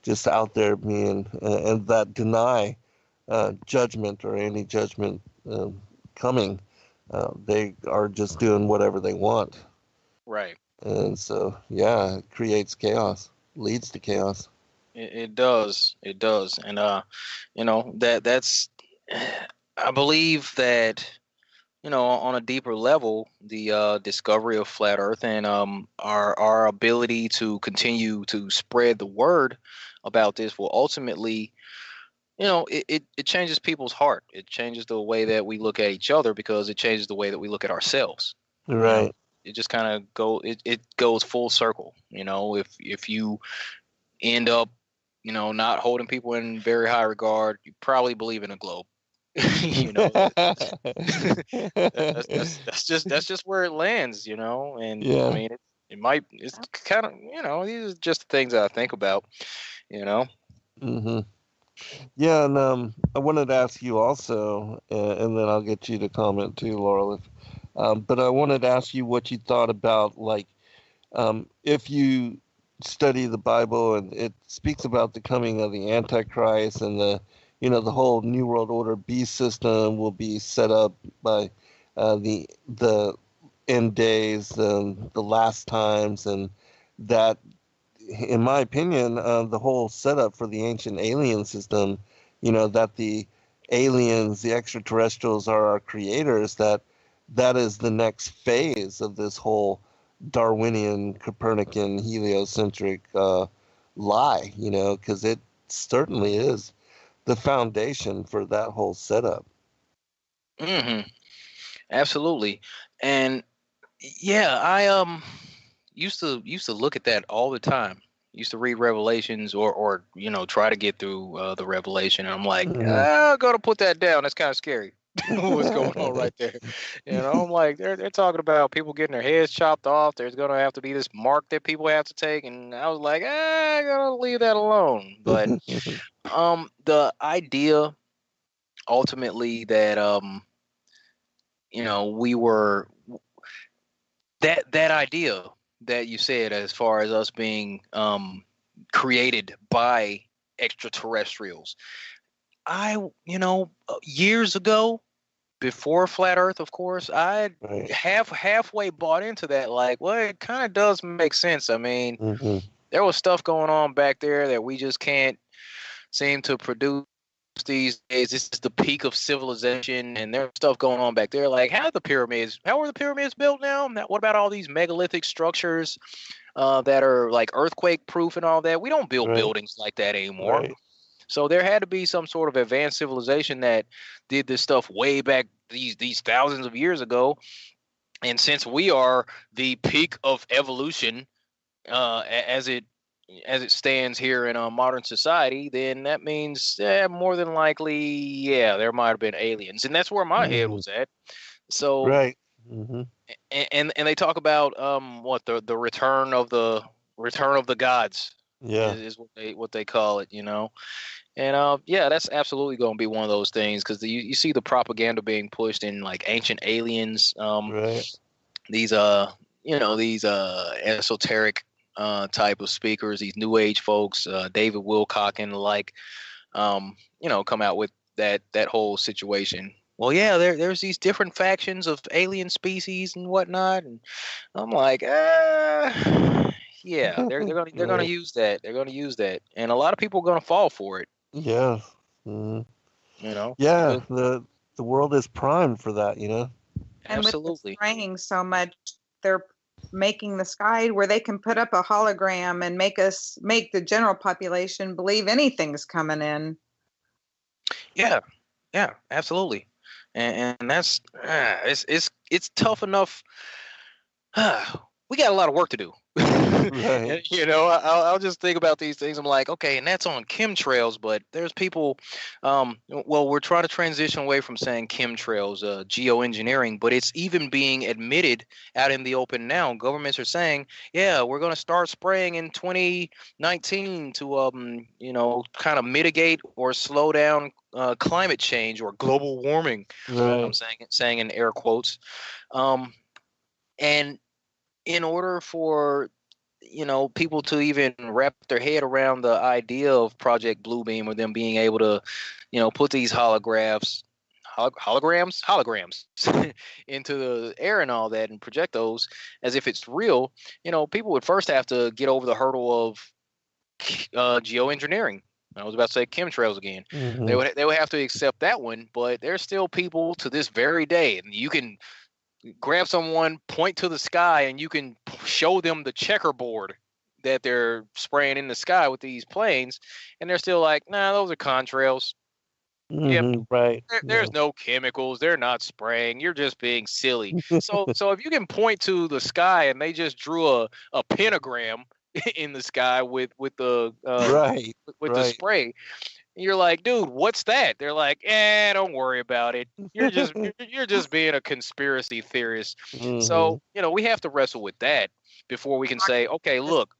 Speaker 2: just out there being and that deny judgment or any judgment coming. They are just doing whatever they want,
Speaker 4: Right.
Speaker 2: and so yeah, it creates chaos, leads to chaos.
Speaker 4: It does. It does. And that's I believe that on a deeper level, the discovery of flat Earth and our ability to continue to spread the word about this will ultimately, it changes people's heart. It changes the way that we look at each other because it changes the way that we look at ourselves.
Speaker 2: Right.
Speaker 4: It just kind of it goes full circle. If you end up, not holding people in very high regard, you probably believe in a globe. That's, that's just where it lands, and
Speaker 2: Yeah.
Speaker 4: I mean it's kind of, these are just the things that I think about.
Speaker 2: Hmm. Yeah, and I wanted to ask you also, and then I'll get you to comment too, Laurel. But I wanted to ask you what you thought about, like, if you study the Bible and it speaks about the coming of the Antichrist and the whole New World Order beast system will be set up by the end days, the last times, and that, in my opinion, the whole setup for the ancient alien system, that the aliens, the extraterrestrials are our creators, that is the next phase of this whole Darwinian, Copernican, heliocentric lie, because it certainly is the foundation for that whole setup.
Speaker 4: Hmm. Absolutely. And yeah, I used to look at that all the time. Used to read Revelations or try to get through the Revelation, and I'm like,
Speaker 2: Mhm.
Speaker 4: I'm gonna put that down. That's kind of scary. What's going on right there? I'm like, they're talking about people getting their heads chopped off. There's gonna have to be this mark that people have to take, and I was like, I gotta leave that alone. But the idea ultimately that we were that idea that you said as far as us being created by extraterrestrials. Years ago, before flat Earth, of course, I
Speaker 2: Right.
Speaker 4: halfway bought into that. Like, well, it kind of does make sense. I mean,
Speaker 2: Hmm.
Speaker 4: there was stuff going on back there that we just can't seem to produce these days. This is the peak of civilization, and there's stuff going on back there. Like, how were the pyramids built now? What about all these megalithic structures that are like earthquake proof and all that? We don't build
Speaker 2: Right.
Speaker 4: buildings like that anymore.
Speaker 2: Right.
Speaker 4: So there had to be some sort of advanced civilization that did this stuff way back these thousands of years ago. And since we are the peak of evolution, as it stands here in modern society, then that means more than likely, yeah, there might have been aliens, and that's where my head
Speaker 2: Hmm.
Speaker 4: was at. So,
Speaker 2: Right. Hmm.
Speaker 4: and they talk about what the return of the gods
Speaker 2: Yeah.
Speaker 4: is what they call it, and yeah, that's absolutely going to be one of those things because you see the propaganda being pushed in like ancient aliens,
Speaker 2: Right.
Speaker 4: these these esoteric type of speakers, these new age folks, David Wilcock and the like, come out with that whole situation. Well, yeah, there's these different factions of alien species and whatnot, and I'm like, yeah, they're gonna
Speaker 2: Right.
Speaker 4: use that. They're gonna use that, and a lot of people are gonna fall for it.
Speaker 2: Yeah. Mhm.
Speaker 4: You know,
Speaker 2: Yeah.
Speaker 4: because
Speaker 2: The world is primed for that.
Speaker 3: And with the
Speaker 4: absolutely.
Speaker 3: spraying so much, they're making the sky where they can put up a hologram and make the general population believe anything's coming in.
Speaker 4: Yeah, yeah, absolutely, and that's it's tough enough. We got a lot of work to do.
Speaker 2: Right.
Speaker 4: And, I'll just think about these things. I'm like, okay, and that's on chemtrails, but there's people. Well, we're trying to transition away from saying chemtrails, geoengineering, but it's even being admitted out in the open now. Governments are saying, yeah, we're going to start spraying in 2019 to, kind of mitigate or slow down climate change or global warming. I'm
Speaker 2: Right.
Speaker 4: saying in air quotes. And in order for people to even wrap their head around the idea of Project Bluebeam or them being able to put these holograms into the air and all that and project those as if it's real, people would first have to get over the hurdle of geoengineering. I was about to say chemtrails again. They
Speaker 2: Hmm.
Speaker 4: would have to accept that one, but there's still people to this very day, and you can grab someone, point to the sky, and you can show them the checkerboard that they're spraying in the sky with these planes, and they're still like, nah, those are contrails. Yep,
Speaker 2: Right. Yeah.
Speaker 4: there's no chemicals. They're not spraying. You're just being silly. So if you can point to the sky and they just drew a pentagram in the sky with the
Speaker 2: Right.
Speaker 4: with the
Speaker 2: Right.
Speaker 4: spray, you're like, dude, what's that? They're like, don't worry about it. You're just being a conspiracy theorist.
Speaker 2: Hmm.
Speaker 4: So we have to wrestle with that before we can say, okay, look,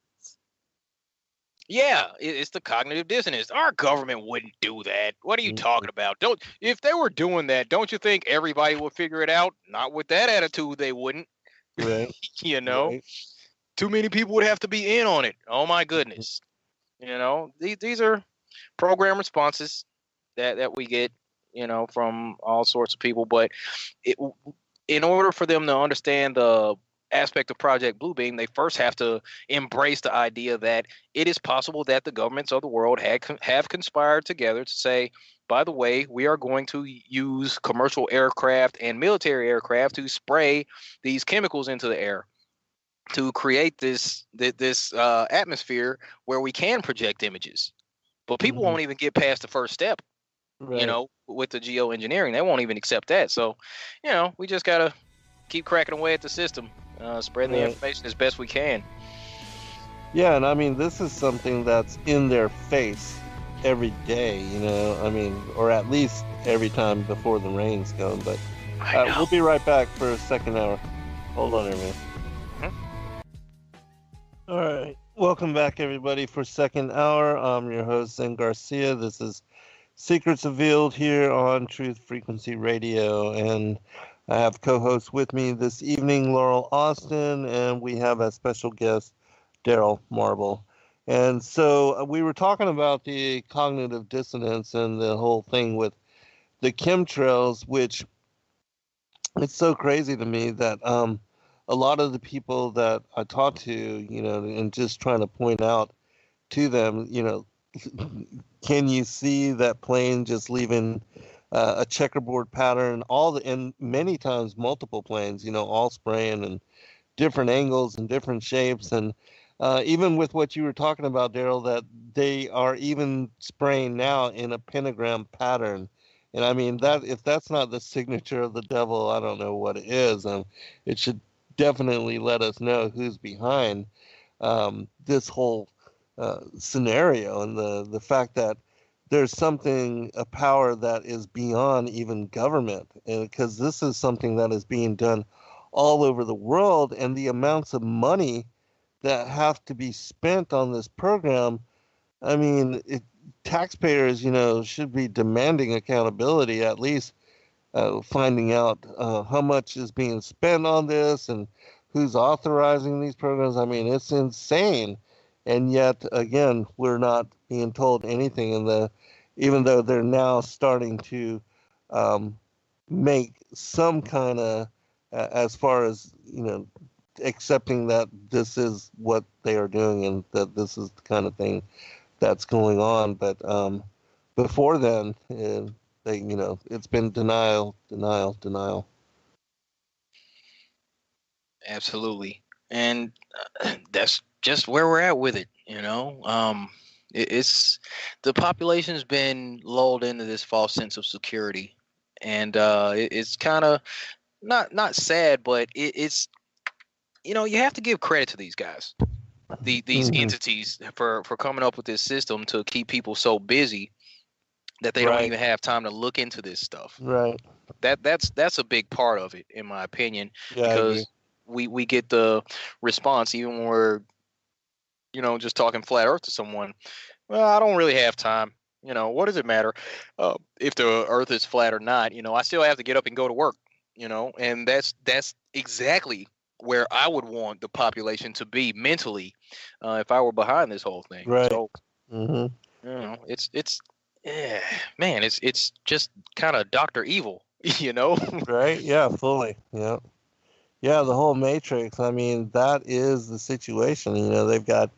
Speaker 4: yeah, it's the cognitive dissonance. Our government wouldn't do that. What are you talking about? Don't If they were doing that, don't you think everybody would figure it out? Not with that attitude, they wouldn't.
Speaker 2: Right.
Speaker 4: you know,
Speaker 2: Right.
Speaker 4: Too many people would have to be in on it. Oh my goodness. These are program responses that we get, from all sorts of people. But it, in order for them to understand the aspect of Project Bluebeam, they first have to embrace the idea that it is possible that the governments of the world have conspired together to say, by the way, we are going to use commercial aircraft and military aircraft to spray these chemicals into the air to create this atmosphere where we can project images. But people
Speaker 2: Hmm.
Speaker 4: won't even get past the first step,
Speaker 2: Right.
Speaker 4: with the geoengineering. They won't even accept that. So, we just got to keep cracking away at the system, spreading the
Speaker 2: Right.
Speaker 4: information as best we can.
Speaker 2: Yeah, and I mean, this is something that's in their face every day, I mean, or at least every time before the rains come. But
Speaker 4: I know.
Speaker 2: we'll be right back for a second hour. Hold on, everyone.
Speaker 4: Mhm.
Speaker 2: All right. Welcome back, everybody, for second hour. I'm your host, Zen Garcia. This is Secrets Revealed here on Truth Frequency Radio. And I have co-hosts with me this evening, Laurel Austin, and we have a special guest, Daryl Marble. And so we were talking about the cognitive dissonance and the whole thing with the chemtrails, which it's so crazy to me that a lot of the people that I talk to, and just trying to point out to them, can you see that plane just leaving a checkerboard pattern, and many times multiple planes, all spraying and different angles and different shapes. And even with what you were talking about, Daryl, that they are even spraying now in a pentagram pattern. And I mean, that if that's not the signature of the devil, I don't know what it is. It should definitely let us know who's behind this whole scenario, and the fact that there's a power that is beyond even government, because this is something that is being done all over the world, and the amounts of money that have to be spent on this program. I mean, taxpayers, should be demanding accountability, at least finding out how much is being spent on this and who's authorizing these programs. I mean, it's insane. And yet, again, we're not being told anything. Even though they're now starting to um, make some kind of, as far as, accepting that this is what they are doing and that this is the kind of thing that's going on. But before then, it's been denial, denial, denial.
Speaker 4: Absolutely. And that's just where we're at with it. It's the population's been lulled into this false sense of security, and it's kind of not sad, but it's you have to give credit to these guys, these
Speaker 2: Mhm.
Speaker 4: entities for coming up with this system to keep people so busy that they don't
Speaker 2: Right.
Speaker 4: even have time to look into this stuff.
Speaker 2: Right.
Speaker 4: That's a big part of it, in my opinion,
Speaker 2: Yeah, I agree.
Speaker 4: because we get the response even when we're just talking flat Earth to someone. Well, I don't really have time. What does it matter if the Earth is flat or not? I still have to get up and go to work. And that's exactly where I would want the population to be mentally if I were behind this whole thing.
Speaker 2: Right.
Speaker 4: So
Speaker 2: Hmm.
Speaker 4: it's yeah, man, it's just kind of Doctor Evil, you know.
Speaker 2: Right. Yeah. Fully. Yeah. Yeah. The whole Matrix. I mean, that is the situation. They've got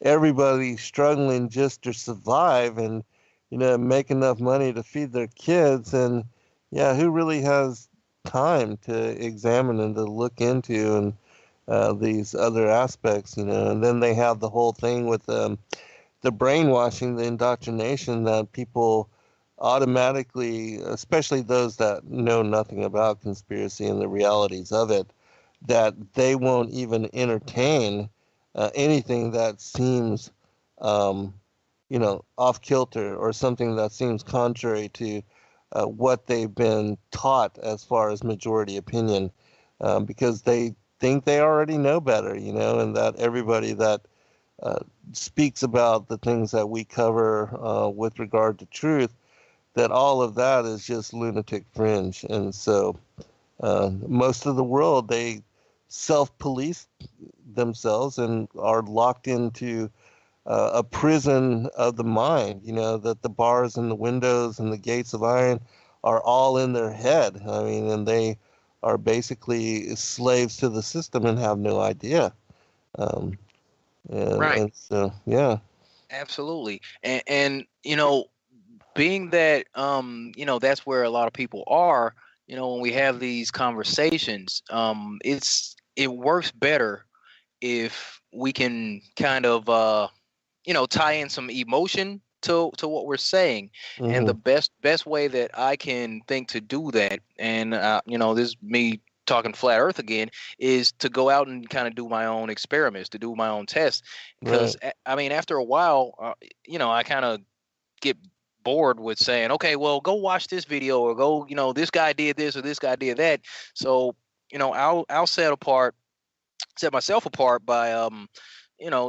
Speaker 2: everybody struggling just to survive and make enough money to feed their kids. And yeah, who really has time to examine and to look into and these other aspects? And then they have the whole thing with the brainwashing, the indoctrination that people automatically, especially those that know nothing about conspiracy and the realities of it, that they won't even entertain anything that seems, um, off kilter or something that seems contrary to what they've been taught as far as majority opinion, because they think they already know better, and that everybody that uh, speaks about the things that we cover with regard to truth, that all of that is just lunatic fringe. And so most of the world, they self-police themselves and are locked into a prison of the mind, that the bars and the windows and the gates of iron are all in their head. I mean, and they are basically slaves to the system and have no idea. Um,
Speaker 4: Right.
Speaker 2: and so, yeah.
Speaker 4: Absolutely. And being that that's where a lot of people are, when we have these conversations, it works better if we can kind of tie in some emotion to what we're saying. And
Speaker 2: Hmm.
Speaker 4: the best way that I can think to do that, and this is me talking flat earth again, is to go out and kind of do my own experiments, to do my own tests. Because
Speaker 2: Right.
Speaker 4: I mean, after a while, I kind of get bored with saying, okay, well, go watch this video, or go, this guy did this or this guy did that. So I'll set myself apart by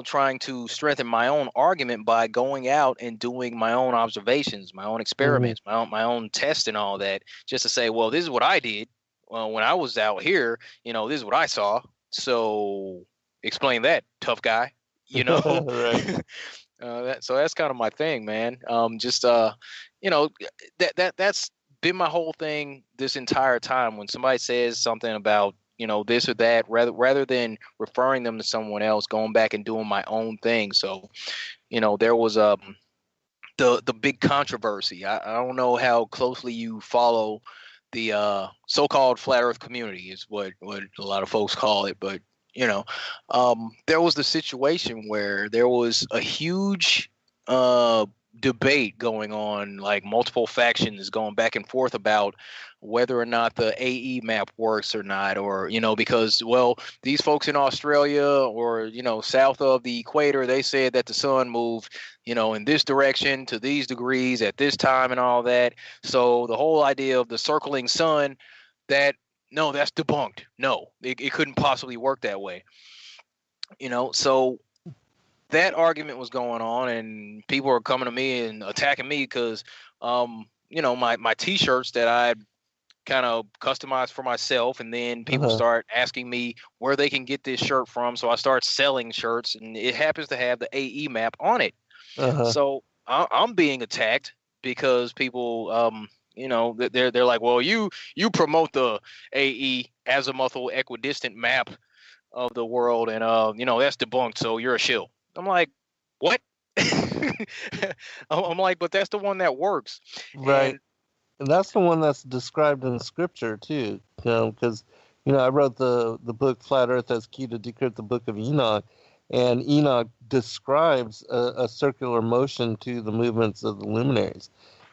Speaker 4: trying to strengthen my own argument by going out and doing my own observations, my own
Speaker 2: Hmm.
Speaker 4: experiments, my own tests and all that, just to say, well, this is what I did. Well, when I was out here, this is what I saw. So explain that, tough guy. You know,
Speaker 2: Right.
Speaker 4: so that's kind of my thing, man. Just you know, that's been my whole thing this entire time. When somebody says something about this or that, rather than referring them to someone else, going back and doing my own thing. So there was the big controversy. I don't know how closely you follow the so-called flat Earth community, is what a lot of folks call it, but you know, there was the situation where there was a huge uh, debate going on, like multiple factions going back and forth about whether or not the AE map works or not, or because, well, these folks in Australia, or south of the equator, they said that the sun moved in this direction to these degrees at this time and all that. So the whole idea of the circling sun, that no, that's debunked. No, it couldn't possibly work that way. So that argument was going on, and people were coming to me and attacking me because, my T-shirts that I kind of customized for myself, and then people
Speaker 2: Uh-huh.
Speaker 4: start asking me where they can get this shirt from. So I start selling shirts, and it happens to have the AE map on it.
Speaker 2: Uh-huh.
Speaker 4: So I'm being attacked because people, they're like, well, you promote the AE azimuthal equidistant map of the world, and that's debunked. So you're a shill. I'm like, what? I'm like, but that's the one that works.
Speaker 2: Right.
Speaker 4: And
Speaker 2: And that's the one that's described in scripture too. Because I wrote the book Flat Earth as Key to Decrypt the Book of Enoch, and Enoch describes a circular motion to the movements of the luminaries.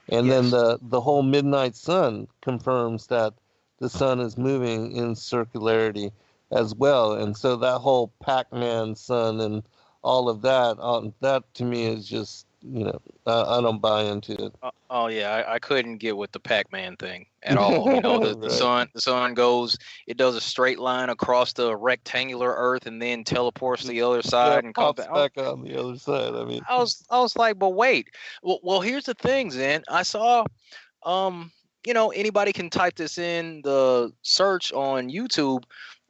Speaker 2: And then
Speaker 4: yes,
Speaker 2: the whole midnight sun confirms that the sun is moving in circularity as well. And so that whole Pac-Man sun and all of that, that to me is just, I don't buy into it.
Speaker 4: Oh yeah, I couldn't get with the Pac-Man thing at all. You know, the
Speaker 2: Right.
Speaker 4: sun goes, it does a straight line across the rectangular Earth and then teleports to the other
Speaker 2: Yeah,
Speaker 4: side and comes
Speaker 2: pops
Speaker 4: back.
Speaker 2: back on the other side. I mean,
Speaker 4: I was like, but wait. Well, here's the thing, Zen. I saw, anybody can type this in the search on YouTube,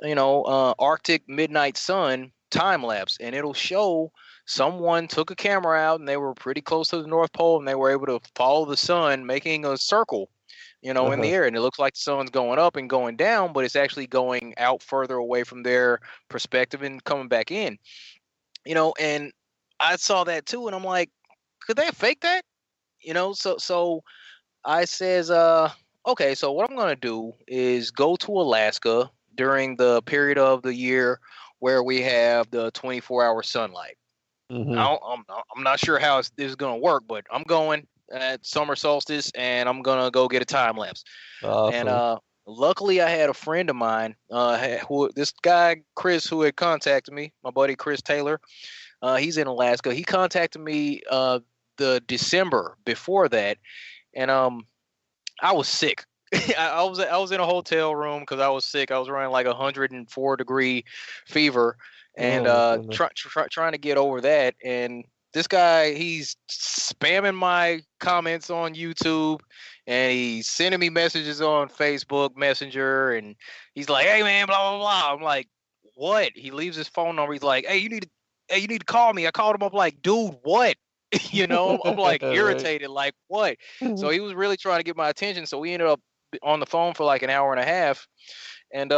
Speaker 4: Arctic midnight sun time lapse, and it'll show someone took a camera out and they were pretty close to the North Pole and they were able to follow the sun making a circle, in the air. And it looks like the sun's going up and going down, but it's actually going out further away from their perspective and coming back in, and I saw that too. And I'm like, could they fake that? So I says, okay, so what I'm gonna do is go to Alaska during the period of the year where we have the 24-hour sunlight.
Speaker 2: hmm
Speaker 4: I'm not sure how this is gonna work, but I'm going at summer solstice, and I'm gonna go get a time lapse. And
Speaker 2: awesome.
Speaker 4: luckily, I had a friend of mine, this guy Chris, who had contacted me, my buddy Chris Taylor. He's in Alaska. He contacted me the December before that, and I was sick. I was in a hotel room because I was sick. I was running like 104-degree fever, and
Speaker 2: Oh my goodness.
Speaker 4: trying to get over that. And this guy, he's spamming my comments on YouTube, and he's sending me messages on Facebook Messenger, and he's like, "Hey man, blah blah blah." I'm like, "What?" He leaves his phone number. He's like, "Hey, you need to call me." I called him up like, "Dude, what?" I'm like
Speaker 2: Right.
Speaker 4: irritated, like what? So he was really trying to get my attention. So we ended up on the phone for like an hour and a half, and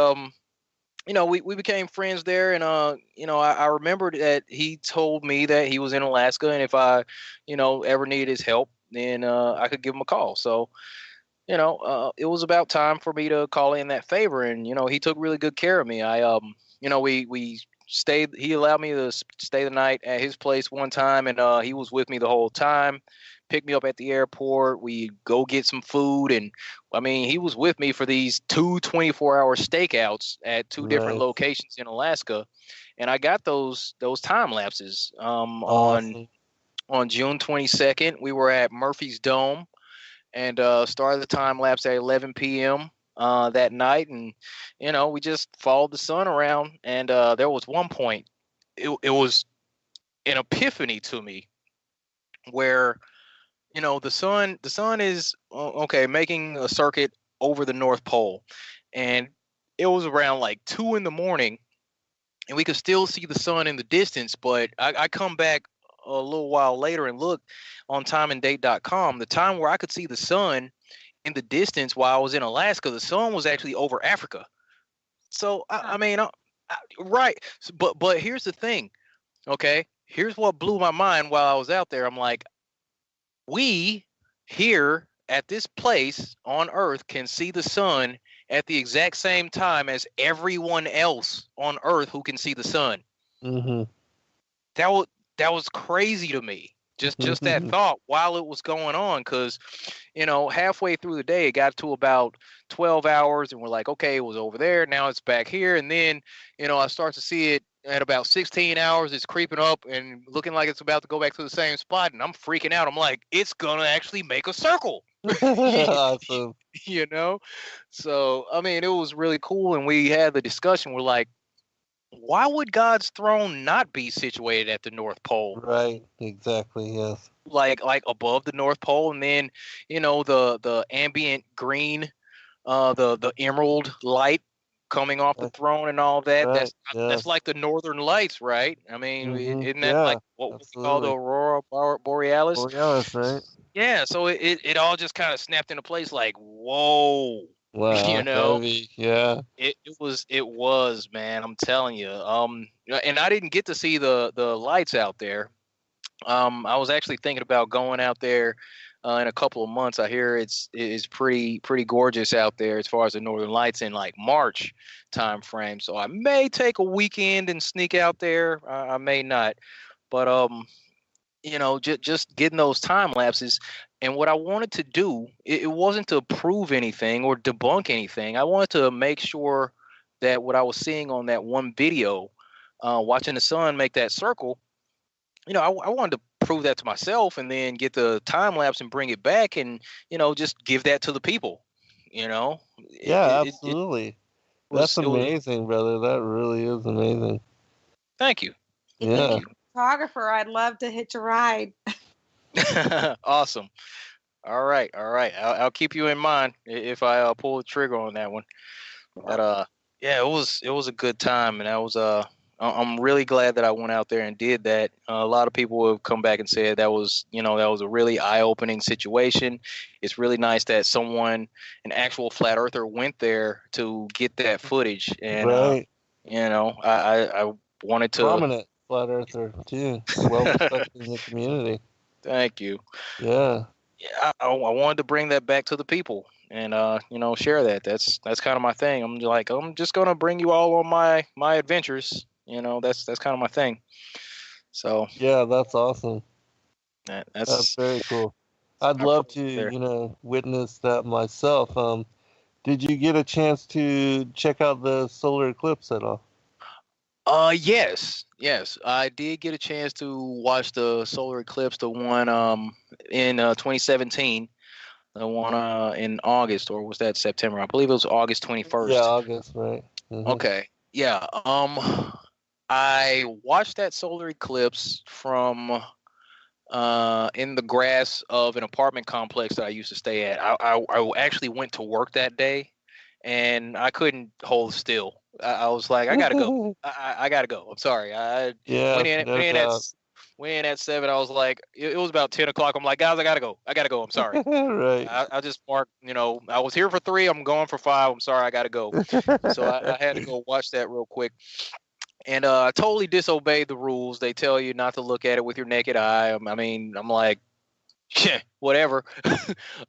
Speaker 4: we became friends there. And I remembered that he told me that he was in Alaska, and if I ever needed his help, then I could give him a call. So it was about time for me to call in that favor, and he took really good care of me. We stayed. He allowed me to stay the night at his place one time, and he was with me the whole time. Picked me up at the airport. We go get some food, and I mean, he was with me for these 24-hour stakeouts at two different
Speaker 2: Nice.
Speaker 4: locations in Alaska, and I got those time lapses.
Speaker 2: Awesome.
Speaker 4: On June 22nd, we were at Murphy's Dome, and started the time lapse at 11 p.m. That night, and we just followed the sun around. And there was one point, it was an epiphany to me where the sun is okay making a circuit over the North Pole, and it was around like 2 in the morning, and we could still see the sun in the distance. But I come back a little while later and look on timeanddate.com, the time where I could see the sun in the distance while I was in Alaska, the sun was actually over Africa. So I mean, right. But here's the thing. Okay, here's what blew my mind while I was out there. I'm like, we here at this place on Earth can see the sun at the exact same time as everyone else on Earth who can see the sun.
Speaker 2: hmm
Speaker 4: That was crazy to me. Just that thought while it was going on, because halfway through the day it got to about 12 hours, and we're like, okay, it was over there, now it's back here. And then I start to see it at about 16 hours. It's creeping up and looking like it's about to go back to the same spot, and I'm freaking out. I'm like, it's gonna actually make a circle.
Speaker 2: Awesome.
Speaker 4: you know so I mean, it was really cool, and we had the discussion. We're like, why would God's throne not be situated at the North Pole,
Speaker 2: Right. Exactly. Yes.
Speaker 4: like above the North Pole? And then the ambient green, the emerald light coming off the
Speaker 2: That's
Speaker 4: throne and all that.
Speaker 2: right.
Speaker 4: That's
Speaker 2: Yes.
Speaker 4: like the Northern Lights, right? I mean, isn't that
Speaker 2: Yeah.
Speaker 4: like what we call the
Speaker 2: Absolutely.
Speaker 4: aurora borealis?
Speaker 2: Borealis, right?
Speaker 4: Yeah, so it all just kind of snapped into place, like, whoa. you
Speaker 2: Wow.
Speaker 4: know
Speaker 2: Heavy. Yeah.
Speaker 4: it was, man, I'm telling you. And I didn't get to see the lights out there. I was actually thinking about going out there in a couple of months. I hear it's pretty gorgeous out there as far as the Northern Lights in like March time frame. So I may take a weekend and sneak out there. I may not, but just getting those time lapses. And what I wanted to do, it wasn't to prove anything or debunk anything. I wanted to make sure that what I was seeing on that one video, watching the sun make that circle, I wanted to prove that to myself and then get the time lapse and bring it back and, just give that to the people.
Speaker 2: Yeah,
Speaker 4: It
Speaker 2: absolutely. That's
Speaker 4: was
Speaker 2: amazing, brother. That really is amazing.
Speaker 4: thank you.
Speaker 3: If you
Speaker 2: Yeah.
Speaker 3: need a photographer, I'd love to hitch a ride.
Speaker 4: Awesome. All right. I'll keep you in mind if I pull the trigger on that one. But yeah, it was a good time, and I'm really glad that I went out there and did that. A lot of people have come back and said that was a really eye-opening situation. It's really nice that an actual flat earther, went there to get that footage, and
Speaker 2: Right.
Speaker 4: I wanted to.
Speaker 2: Prominent flat earther too. Well respected in the community.
Speaker 4: Thank you.
Speaker 2: Yeah.
Speaker 4: Yeah, I wanted to bring that back to the people and share that. That's kind of my thing. I'm just gonna bring you all on my adventures. That's kind of my thing. So
Speaker 2: Yeah, that's awesome. That's
Speaker 4: that's
Speaker 2: very cool. I'd
Speaker 4: I
Speaker 2: love
Speaker 4: put
Speaker 2: to,
Speaker 4: there.
Speaker 2: witness that myself. Did you get a chance to check out the solar eclipse at all?
Speaker 4: Yes, I did get a chance to watch the solar eclipse, the one in 2017, the one in August, or was that September? I believe it was August
Speaker 2: Yeah,
Speaker 4: 21st.
Speaker 2: August, right?
Speaker 4: Okay, yeah. I watched that solar eclipse from in the grass of an apartment complex that I used to stay at. I actually went to work that day, and I couldn't hold still. I was like, I gotta go. I gotta go. I'm sorry. I
Speaker 2: Yeah,
Speaker 4: went in
Speaker 2: no
Speaker 4: went in at
Speaker 2: doubt.
Speaker 4: s- went in at 7. I was like, it was about 10 o'clock. I'm like, guys, I gotta go. I gotta go. I'm sorry.
Speaker 2: Right.
Speaker 4: I just marked. I was here for 3. I'm going for 5. I'm sorry. I gotta go. So I had to go watch that real quick. And I totally disobeyed the rules. They tell you not to look at it with your naked eye. I mean, I'm like, yeah, whatever.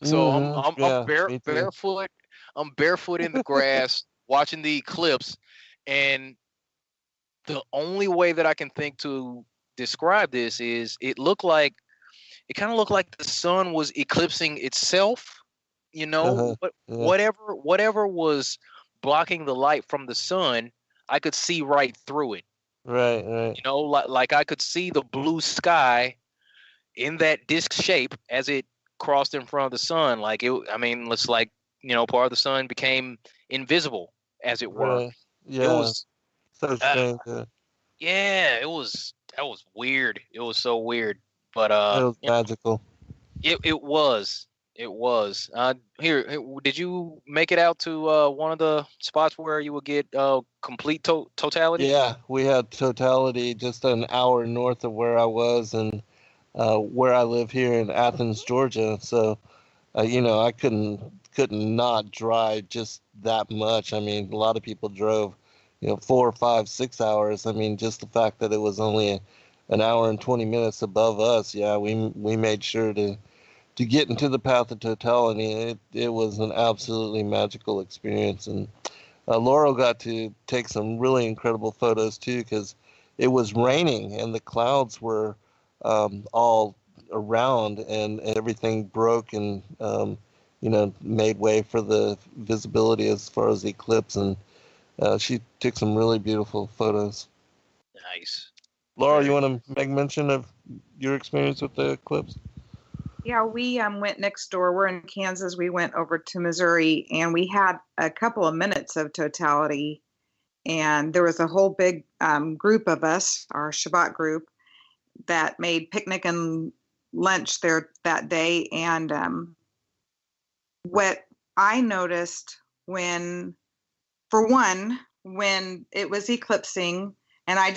Speaker 4: So I'm
Speaker 2: Yeah, me too.
Speaker 4: barefoot. I'm barefoot in the grass watching the eclipse, and the only way that I can think to describe this is it kind of looked like the sun was eclipsing itself.
Speaker 2: Uh-huh.
Speaker 4: What
Speaker 2: Yeah.
Speaker 4: whatever was blocking the light from the sun, I could see right through it.
Speaker 2: Right, right.
Speaker 4: Like I could see the blue sky in that disc shape as it crossed in front of the sun. Like I mean, it's like, part of the sun became invisible, as it were.
Speaker 2: Right.
Speaker 4: It
Speaker 2: Yeah.
Speaker 4: was,
Speaker 2: So strange.
Speaker 4: yeah, that was weird. It was so weird, but
Speaker 2: It was magical.
Speaker 4: it was. It was. Here, did you make it out to one of the spots where you would get complete totality?
Speaker 2: Yeah, we had totality just an hour north of where I was and where I live here in Athens, Georgia. So, I couldn't not drive just that much. I mean, a lot of people drove, 4, 5, 6 hours. I mean, just the fact that it was only an hour and 20 minutes above us. Yeah, we made sure to get into the path of totality. It was an absolutely magical experience, and Laurel got to take some really incredible photos too, because it was raining and the clouds were all around, and everything broke and made way for the visibility as far as the eclipse. And she took some really beautiful photos.
Speaker 4: Nice.
Speaker 2: Laurel, you
Speaker 4: Very.
Speaker 2: want to make mention of your experience with the eclipse?
Speaker 3: Yeah, we went next door. We're in Kansas. We went over to Missouri, and we had a couple of minutes of totality. And there was a whole big group of us, our Shabbat group, that made picnic and lunch there that day. And what I noticed for one, when it was eclipsing, and I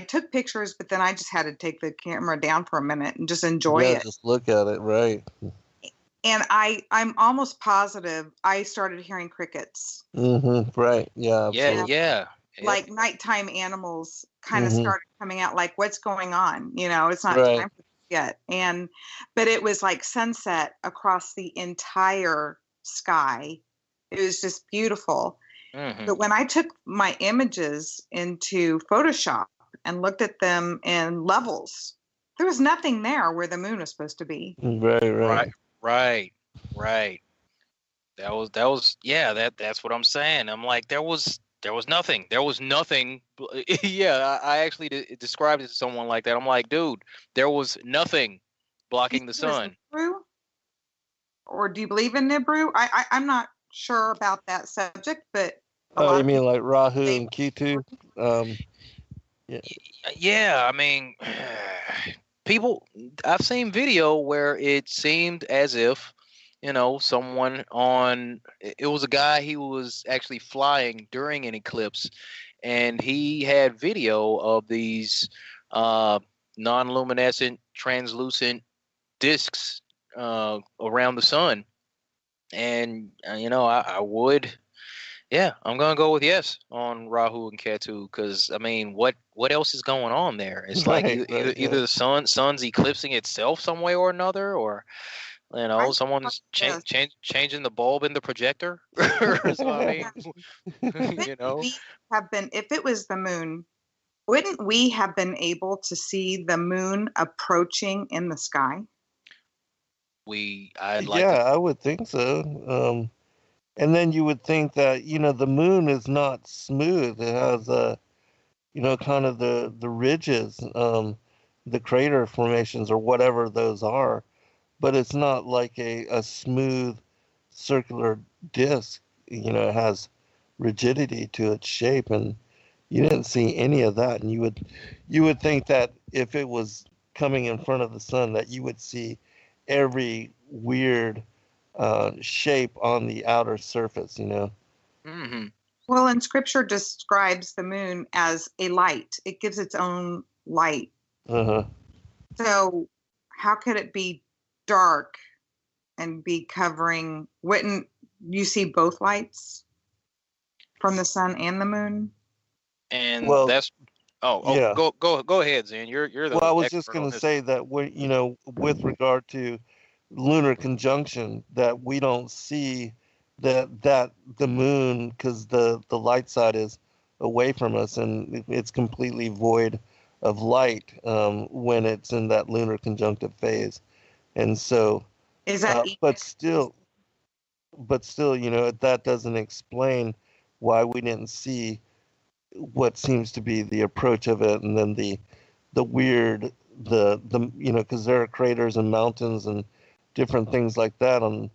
Speaker 3: took pictures, but then I just had to take the camera down for a minute and just enjoy
Speaker 2: Yeah,
Speaker 3: it.
Speaker 2: just look at it, right?
Speaker 3: And I'm almost positive I started hearing crickets.
Speaker 2: Right. Yeah, absolutely.
Speaker 4: Yeah.
Speaker 3: Like nighttime animals kind of
Speaker 2: Mhm.
Speaker 3: started coming out, like, what's going on? It's not
Speaker 2: Right.
Speaker 3: time for this yet. But it was like sunset across the entire sky. It was just beautiful.
Speaker 4: Hmm.
Speaker 3: But when I took my images into Photoshop and looked at them in levels, there was nothing there where the moon was supposed to be.
Speaker 2: Right.
Speaker 4: Right. That was yeah, that's what I'm saying. I'm like, there was There was nothing. There was nothing. Yeah, I actually described it to someone like that. I'm like, dude, there was nothing blocking the sun.
Speaker 3: Nibiru? Or do you believe in Nibiru? I'm not sure about that subject, but a
Speaker 2: Oh,
Speaker 3: lot
Speaker 2: you
Speaker 3: of
Speaker 2: mean
Speaker 3: people
Speaker 2: like Rahu
Speaker 3: say
Speaker 2: and Ketu? Yeah.
Speaker 4: Yeah, I mean, people. I've seen video where it seemed as if, someone on. It was a guy. He was actually flying during an eclipse, and he had video of these non-luminescent, translucent discs around the sun. And I would. Yeah, I'm gonna go with yes on Rahu and Ketu because I mean, what else is going on there? It's like
Speaker 2: Right, right,
Speaker 4: either
Speaker 2: yeah.
Speaker 4: the sun's eclipsing itself some way or another, or
Speaker 3: I
Speaker 4: someone's
Speaker 3: yes.
Speaker 4: changing the bulb in the projector. So I mean,
Speaker 3: We have been, if it was the moon, wouldn't we have been able to see the moon approaching in the sky?
Speaker 4: I'd like
Speaker 2: Yeah,
Speaker 4: to.
Speaker 2: I would think so. And then you would think that, the moon is not smooth. It has kind of the ridges, the crater formations or whatever those are, but it's not like a smooth circular disc. It has rigidity to its shape, and you didn't see any of that. And you would think that if it was coming in front of the sun, that you would see every weird shape on the outer surface.
Speaker 4: Hmm.
Speaker 3: Well, and scripture describes the moon as a light. It gives its own light.
Speaker 2: Uh-huh.
Speaker 3: So how could it be dark and be covering? Wouldn't you see both lights from the sun and the moon?
Speaker 4: And
Speaker 2: Well,
Speaker 4: that's
Speaker 2: yeah.
Speaker 4: go ahead, Zen. You're
Speaker 2: Well, I
Speaker 4: the
Speaker 2: was just
Speaker 4: expert
Speaker 2: going
Speaker 4: on
Speaker 2: to
Speaker 4: this.
Speaker 2: say that with regard to lunar conjunction, that we don't see that the moon, because the light side is away from us and it's completely void of light when it's in that lunar conjunctive phase. And so,
Speaker 3: Is that
Speaker 2: but still, that doesn't explain why we didn't see what seems to be the approach of it, and then the weird because there are craters and mountains and different things like that on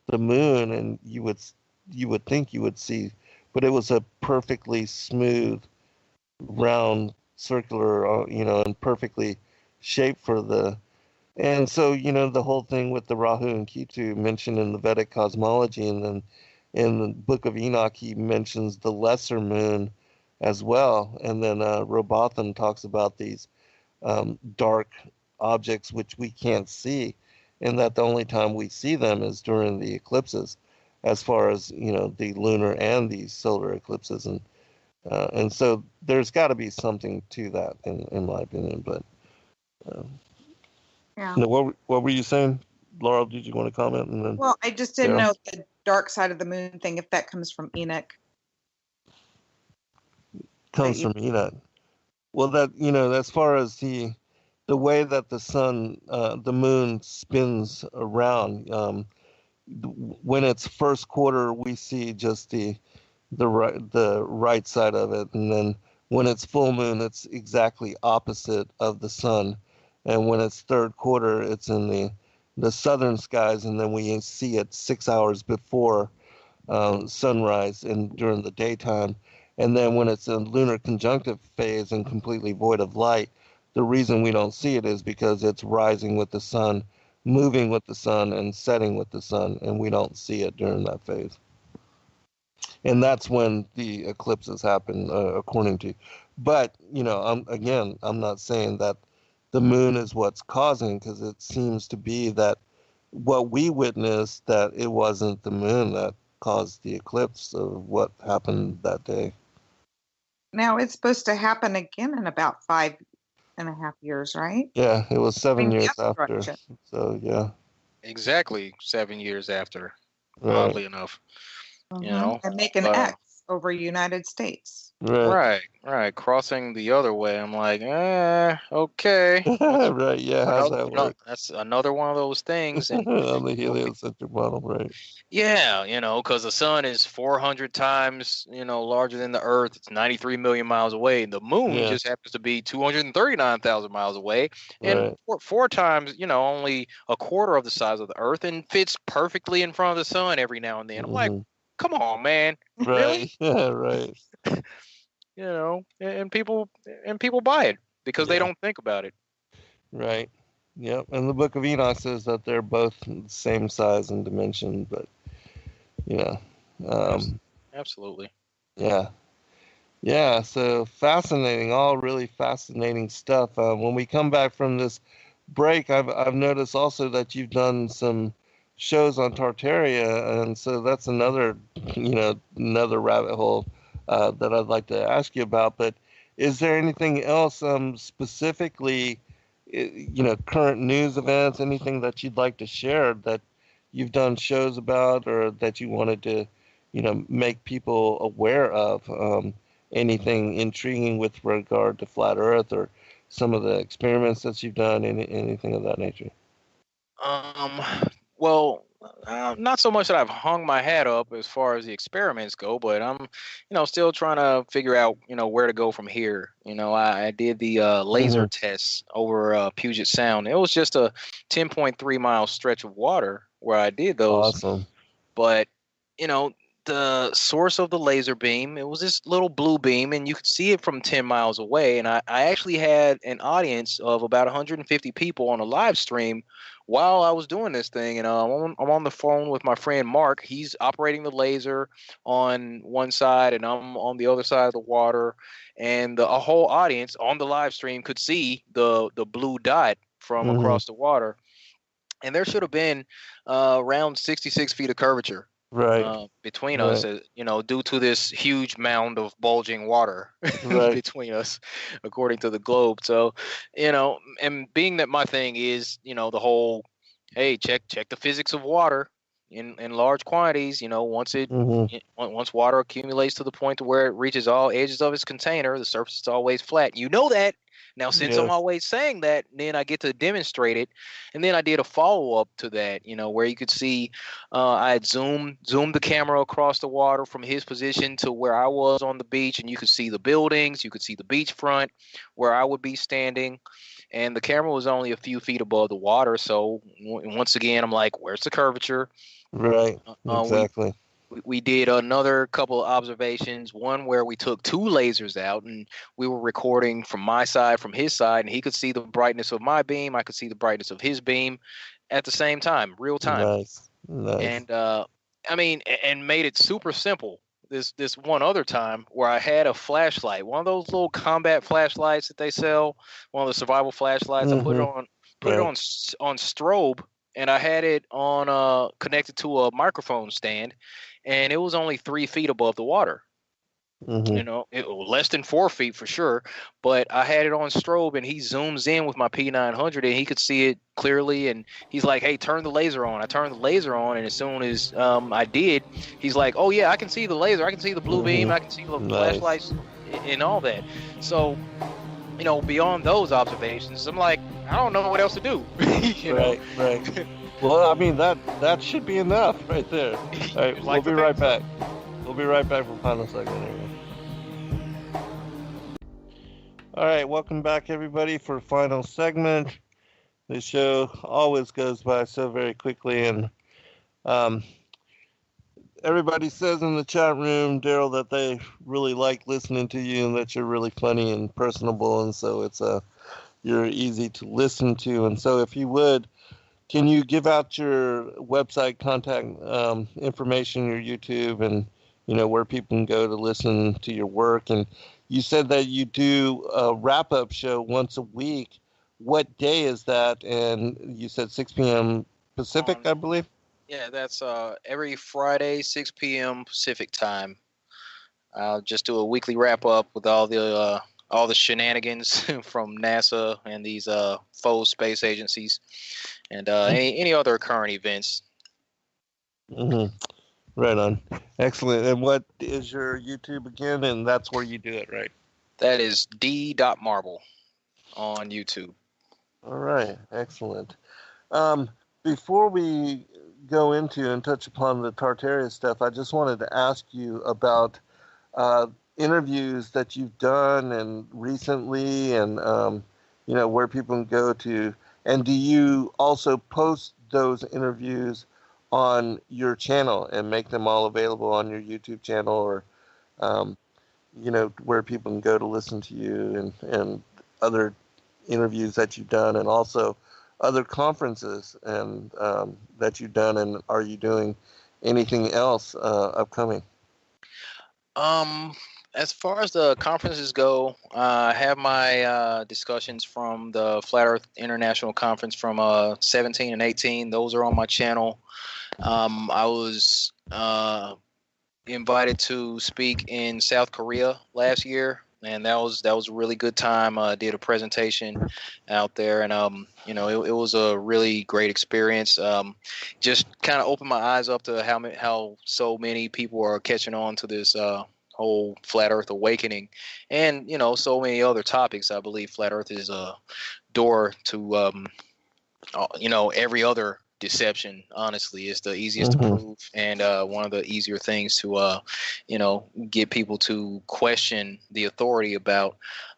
Speaker 2: the moon, and you would think you would see, but it was a perfectly smooth, round, circular, and perfectly shaped for the. And so, the whole thing with the Rahu and Ketu mentioned in the Vedic cosmology, and then in the Book of Enoch, he mentions the lesser moon as well. And then Robotham talks about these dark objects which we can't see, and that the only time we see them is during the eclipses, as far as the lunar and the solar eclipses, and so there's got to be something to that, in my opinion. But
Speaker 3: yeah.
Speaker 2: what were you saying, Laurel? Did you want to comment? And then
Speaker 3: Well, I just didn't
Speaker 2: Daryl?
Speaker 3: know the dark side of the moon thing, if that comes from Enoch.
Speaker 2: Comes from Enoch. Well, that as far as the way that the moon spins around, when it's first quarter, we see just the right side of it, and then when it's full moon, it's exactly opposite of the sun, and when it's third quarter, it's in the southern skies, and then we see it 6 hours before sunrise and during the daytime. And then when it's in lunar conjunctive phase and completely void of light, the reason we don't see it is because it's rising with the sun, moving with the sun, and setting with the sun, and we don't see it during that phase. And that's when the eclipses happen, according to. But I'm not saying that the moon is what's causing, because it seems to be that what we witnessed, that it wasn't the moon that caused the eclipse of what happened that day.
Speaker 3: Now it's supposed to happen again in about 5.5 years, right?
Speaker 2: Yeah, it was 7 years
Speaker 3: Gas
Speaker 2: after.
Speaker 3: eruption.
Speaker 2: So yeah,
Speaker 4: Exactly 7 years after,
Speaker 2: right.
Speaker 4: oddly enough,
Speaker 3: And make an
Speaker 4: but
Speaker 3: X over United States.
Speaker 4: Right. Crossing the other way, I'm like, okay.
Speaker 2: Right, yeah, how's that work?
Speaker 4: That's another one of those things. And
Speaker 2: On the heliocentric model, right?
Speaker 4: yeah, because the sun is 400 times, larger than the Earth. It's 93 million miles away. And the moon just happens to be 239,000 miles away. And
Speaker 2: Right.
Speaker 4: four times, only a quarter of the size of the Earth and fits perfectly in front of the sun every now and then. I'm like, come on, man.
Speaker 2: Right. Yeah, right.
Speaker 4: And people buy it because they don't think about it.
Speaker 2: Right. Yep. And the Book of Enoch says that they're both the same size and dimension, but
Speaker 4: Absolutely.
Speaker 2: Yeah. Yeah. So fascinating. All really fascinating stuff. When we come back from this break, I've noticed also that you've done some shows on Tartaria, and so that's another rabbit hole that I'd like to ask you about. But is there anything else specifically, current news events, anything that you'd like to share that you've done shows about, or that you wanted to, make people aware of? Anything intriguing with regard to flat Earth, or some of the experiments that you've done, anything of that nature?
Speaker 4: Well, not so much that I've hung my hat up as far as the experiments go, but I'm, still trying to figure out, where to go from here. I did the laser tests over Puget Sound. It was just a 10.3 mile stretch of water where I did those.
Speaker 2: Awesome.
Speaker 4: But, the source of the laser beam, it was this little blue beam, and you could see it from 10 miles away. And I actually had an audience of about 150 people on a live stream while I was doing this thing. And I'm on the phone with my friend Mark. He's operating the laser on one side, and I'm on the other side of the water. And a whole audience on the live stream could see the blue dot from across the water. And there should have been around 66 feet of curvature.
Speaker 2: Right.
Speaker 4: Between us, due to this huge mound of bulging water between us, according to the globe. So, and being that my thing is, the whole, hey, check the physics of water in large quantities. Once water accumulates to the point to where it reaches all edges of its container, the surface is always flat. That. Now, since I'm always saying that, then I get to demonstrate it. And then I did a follow-up to that, where you could see I had zoomed the camera across the water from his position to where I was on the beach, and you could see the buildings, you could see the beachfront where I would be standing. And the camera was only a few feet above the water. So once again, I'm like, where's the curvature?
Speaker 2: Right, exactly.
Speaker 4: We did another couple of observations, one where we took two lasers out and we were recording from my side, from his side, and he could see the brightness of my beam. I could see the brightness of his beam at the same time, real time.
Speaker 2: Nice.
Speaker 4: And and made it super simple. This one other time where I had a flashlight, one of those little combat flashlights that they sell, one of the survival flashlights. I put it on strobe, and I had it on connected to a microphone stand. And it was only 3 feet above the water. It was less than 4 feet for sure. But I had it on strobe, and he zooms in with my P900, and he could see it clearly. And he's like, "Hey, turn the laser on." I turned the laser on, and as soon as I did, he's like, "Oh yeah, I can see the laser. I can see the blue beam. I can see the flashlights and all that." So, beyond those observations, I'm like, I don't know what else to do.
Speaker 2: Right. Well, I mean, that should be enough right there. All right, we'll be right back. We'll be right back for final segment anyway. All right, welcome back, everybody, for final segment. The show always goes by so very quickly, and everybody says in the chat room, Daryl, that they really like listening to you and that you're really funny and personable, and so you're easy to listen to. And so, if you would, can you give out your website contact information, your YouTube, and where people can go to listen to your work? And you said that you do a wrap-up show once a week. What day is that? And you said 6 p.m. Pacific, I believe?
Speaker 4: Yeah, that's every Friday, 6 p.m. Pacific time. I'll just do a weekly wrap-up with all the shenanigans from NASA and these faux space agencies, and any other current events.
Speaker 2: Right on. Excellent. And what is your YouTube again? And that's where you do it, right?
Speaker 4: That is D.Marble on YouTube.
Speaker 2: All right. Excellent. Um, Before we go into and touch upon the Tartaria stuff, I just wanted to ask you about interviews that you've done and recently, and where people can go to. And do you also post those interviews on your channel and make them all available on your YouTube channel, or um, where people can go to listen to you and other interviews that you've done, and also other conferences and that you've done, and are you doing anything else upcoming?
Speaker 4: Um, as far as the conferences go, I have my discussions from the Flat Earth International Conference from 17 and 18. Those are on my channel. I was invited to speak in South Korea last year, and that was a really good time. I did a presentation out there, and it was a really great experience. Just kind of opened my eyes up to how so many people are catching on to this whole flat Earth awakening, and so many other topics. I believe flat Earth is a door to every other deception. Honestly, is the easiest to prove, and one of the easier things to get people to question the authority about.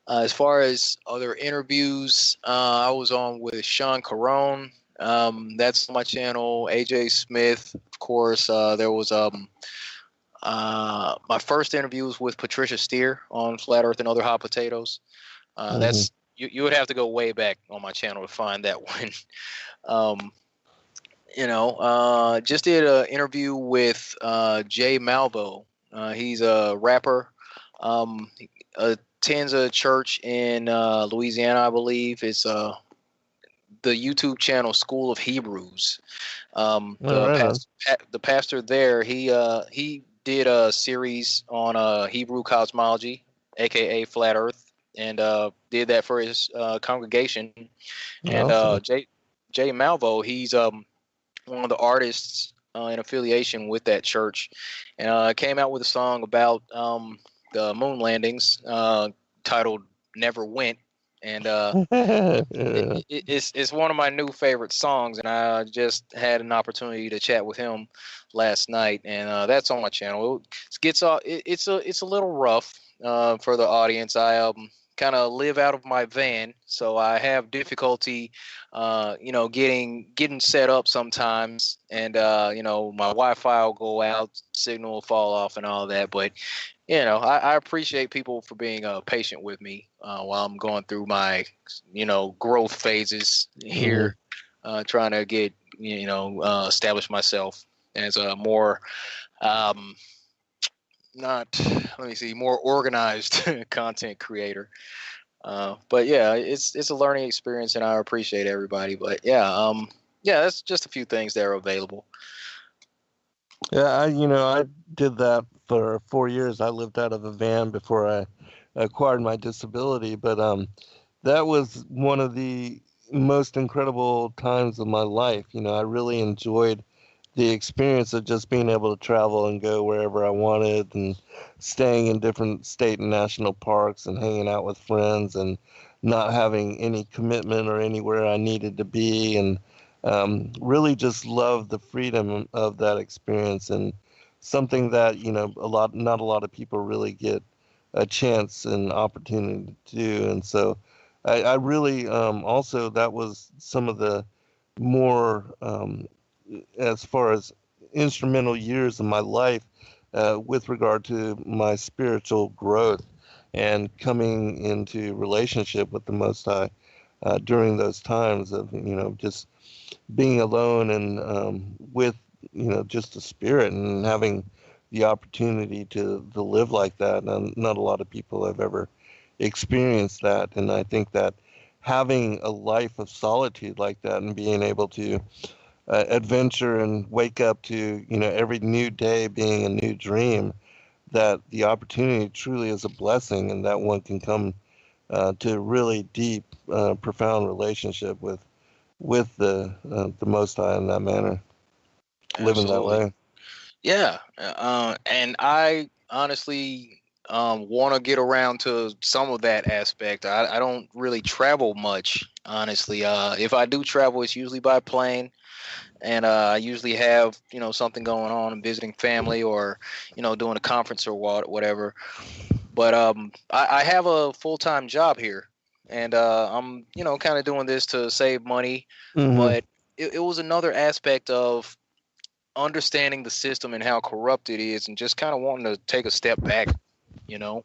Speaker 4: As far as other interviews, I was on with Sean Carone. That's my channel. AJ Smith, of course. There was my first interview was with Patricia Steer on Flat Earth and Other Hot Potatoes. That's you would have to go way back on my channel to find that one. Just did an interview with Jay Malvo. He's a rapper. Attends a church in Louisiana, I believe. It's the YouTube channel School of Hebrews. The pastor there, he did a series on Hebrew cosmology, aka Flat Earth, and did that for his congregation. And Jay Malvo, he's one of the artists in affiliation with that church, and came out with a song about the moon landings titled "Never Went." And it's one of my new favorite songs, and I just had an opportunity to chat with him last night, and that's on my channel. It's a little rough for the audience. I kind of live out of my van, so I have difficulty, getting set up sometimes, and my Wi-Fi will go out, signal will fall off, and all that. But I appreciate people for being patient with me while I'm going through my, growth phases here, trying to get, establish myself as a more, more organized content creator. But yeah, it's a learning experience, and I appreciate everybody. But yeah, that's just a few things that are available.
Speaker 2: Yeah, I did that for 4 years. I lived out of a van before I acquired my disability, but that was one of the most incredible times of my life. I really enjoyed the experience of just being able to travel and go wherever I wanted, and staying in different state and national parks, and hanging out with friends, and not having any commitment or anywhere I needed to be, and really just loved the freedom of that experience, and something that not a lot of people really get a chance and opportunity to do. And so I really also, that was some of the more as far as instrumental years of my life with regard to my spiritual growth and coming into relationship with the Most High during those times of just being alone and with just the spirit, and having the opportunity to live like that. And not a lot of people have ever experienced that, and I think that having a life of solitude like that, and being able to adventure and wake up to every new day being a new dream, that the opportunity truly is a blessing, and that one can come to really deep, profound relationship with the Most High in that manner, living that way.
Speaker 4: Yeah, and I honestly want to get around to some of that aspect. I don't really travel much, honestly. If I do travel, it's usually by plane, and I usually have something going on and visiting family, or doing a conference or whatever. But I have a full-time job here, and I'm kind of doing this to save money,
Speaker 2: Mm-hmm.
Speaker 4: but it was another aspect of understanding the system and how corrupt it is, and just kind of wanting to take a step back. You know,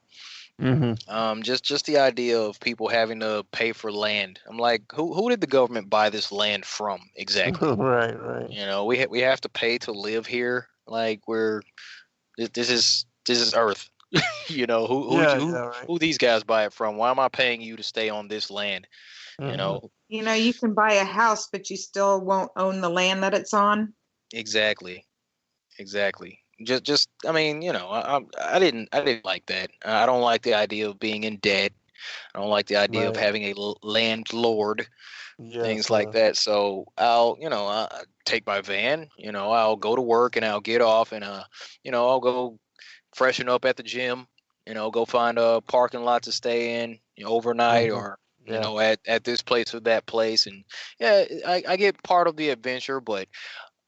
Speaker 2: Mm-hmm.
Speaker 4: just the idea of people having to pay for land. I'm like, who did the government buy this land from exactly?
Speaker 2: Right. Right.
Speaker 4: We have to pay to live here. Like this is Earth. Who
Speaker 2: Yeah.
Speaker 4: who
Speaker 2: Yeah. Right.
Speaker 4: who these guys buy it from? Why am I paying you to stay on this land? You
Speaker 2: Mm-hmm.
Speaker 4: know,
Speaker 3: You can buy a house, but you still won't own the land that it's on.
Speaker 4: exactly. Exactly. Just. I mean, I didn't like that. I don't like the idea of being in debt. I don't like the idea of
Speaker 2: Right.
Speaker 4: having a landlord,
Speaker 2: Yes.
Speaker 4: things like that. So I take my van. I'll go to work and I'll get off, and I'll go freshen up at the gym. Go find a parking lot to stay in, overnight,
Speaker 2: Mm-hmm.
Speaker 4: or
Speaker 2: Yeah.
Speaker 4: at this place or that place. And yeah, I get part of the adventure, but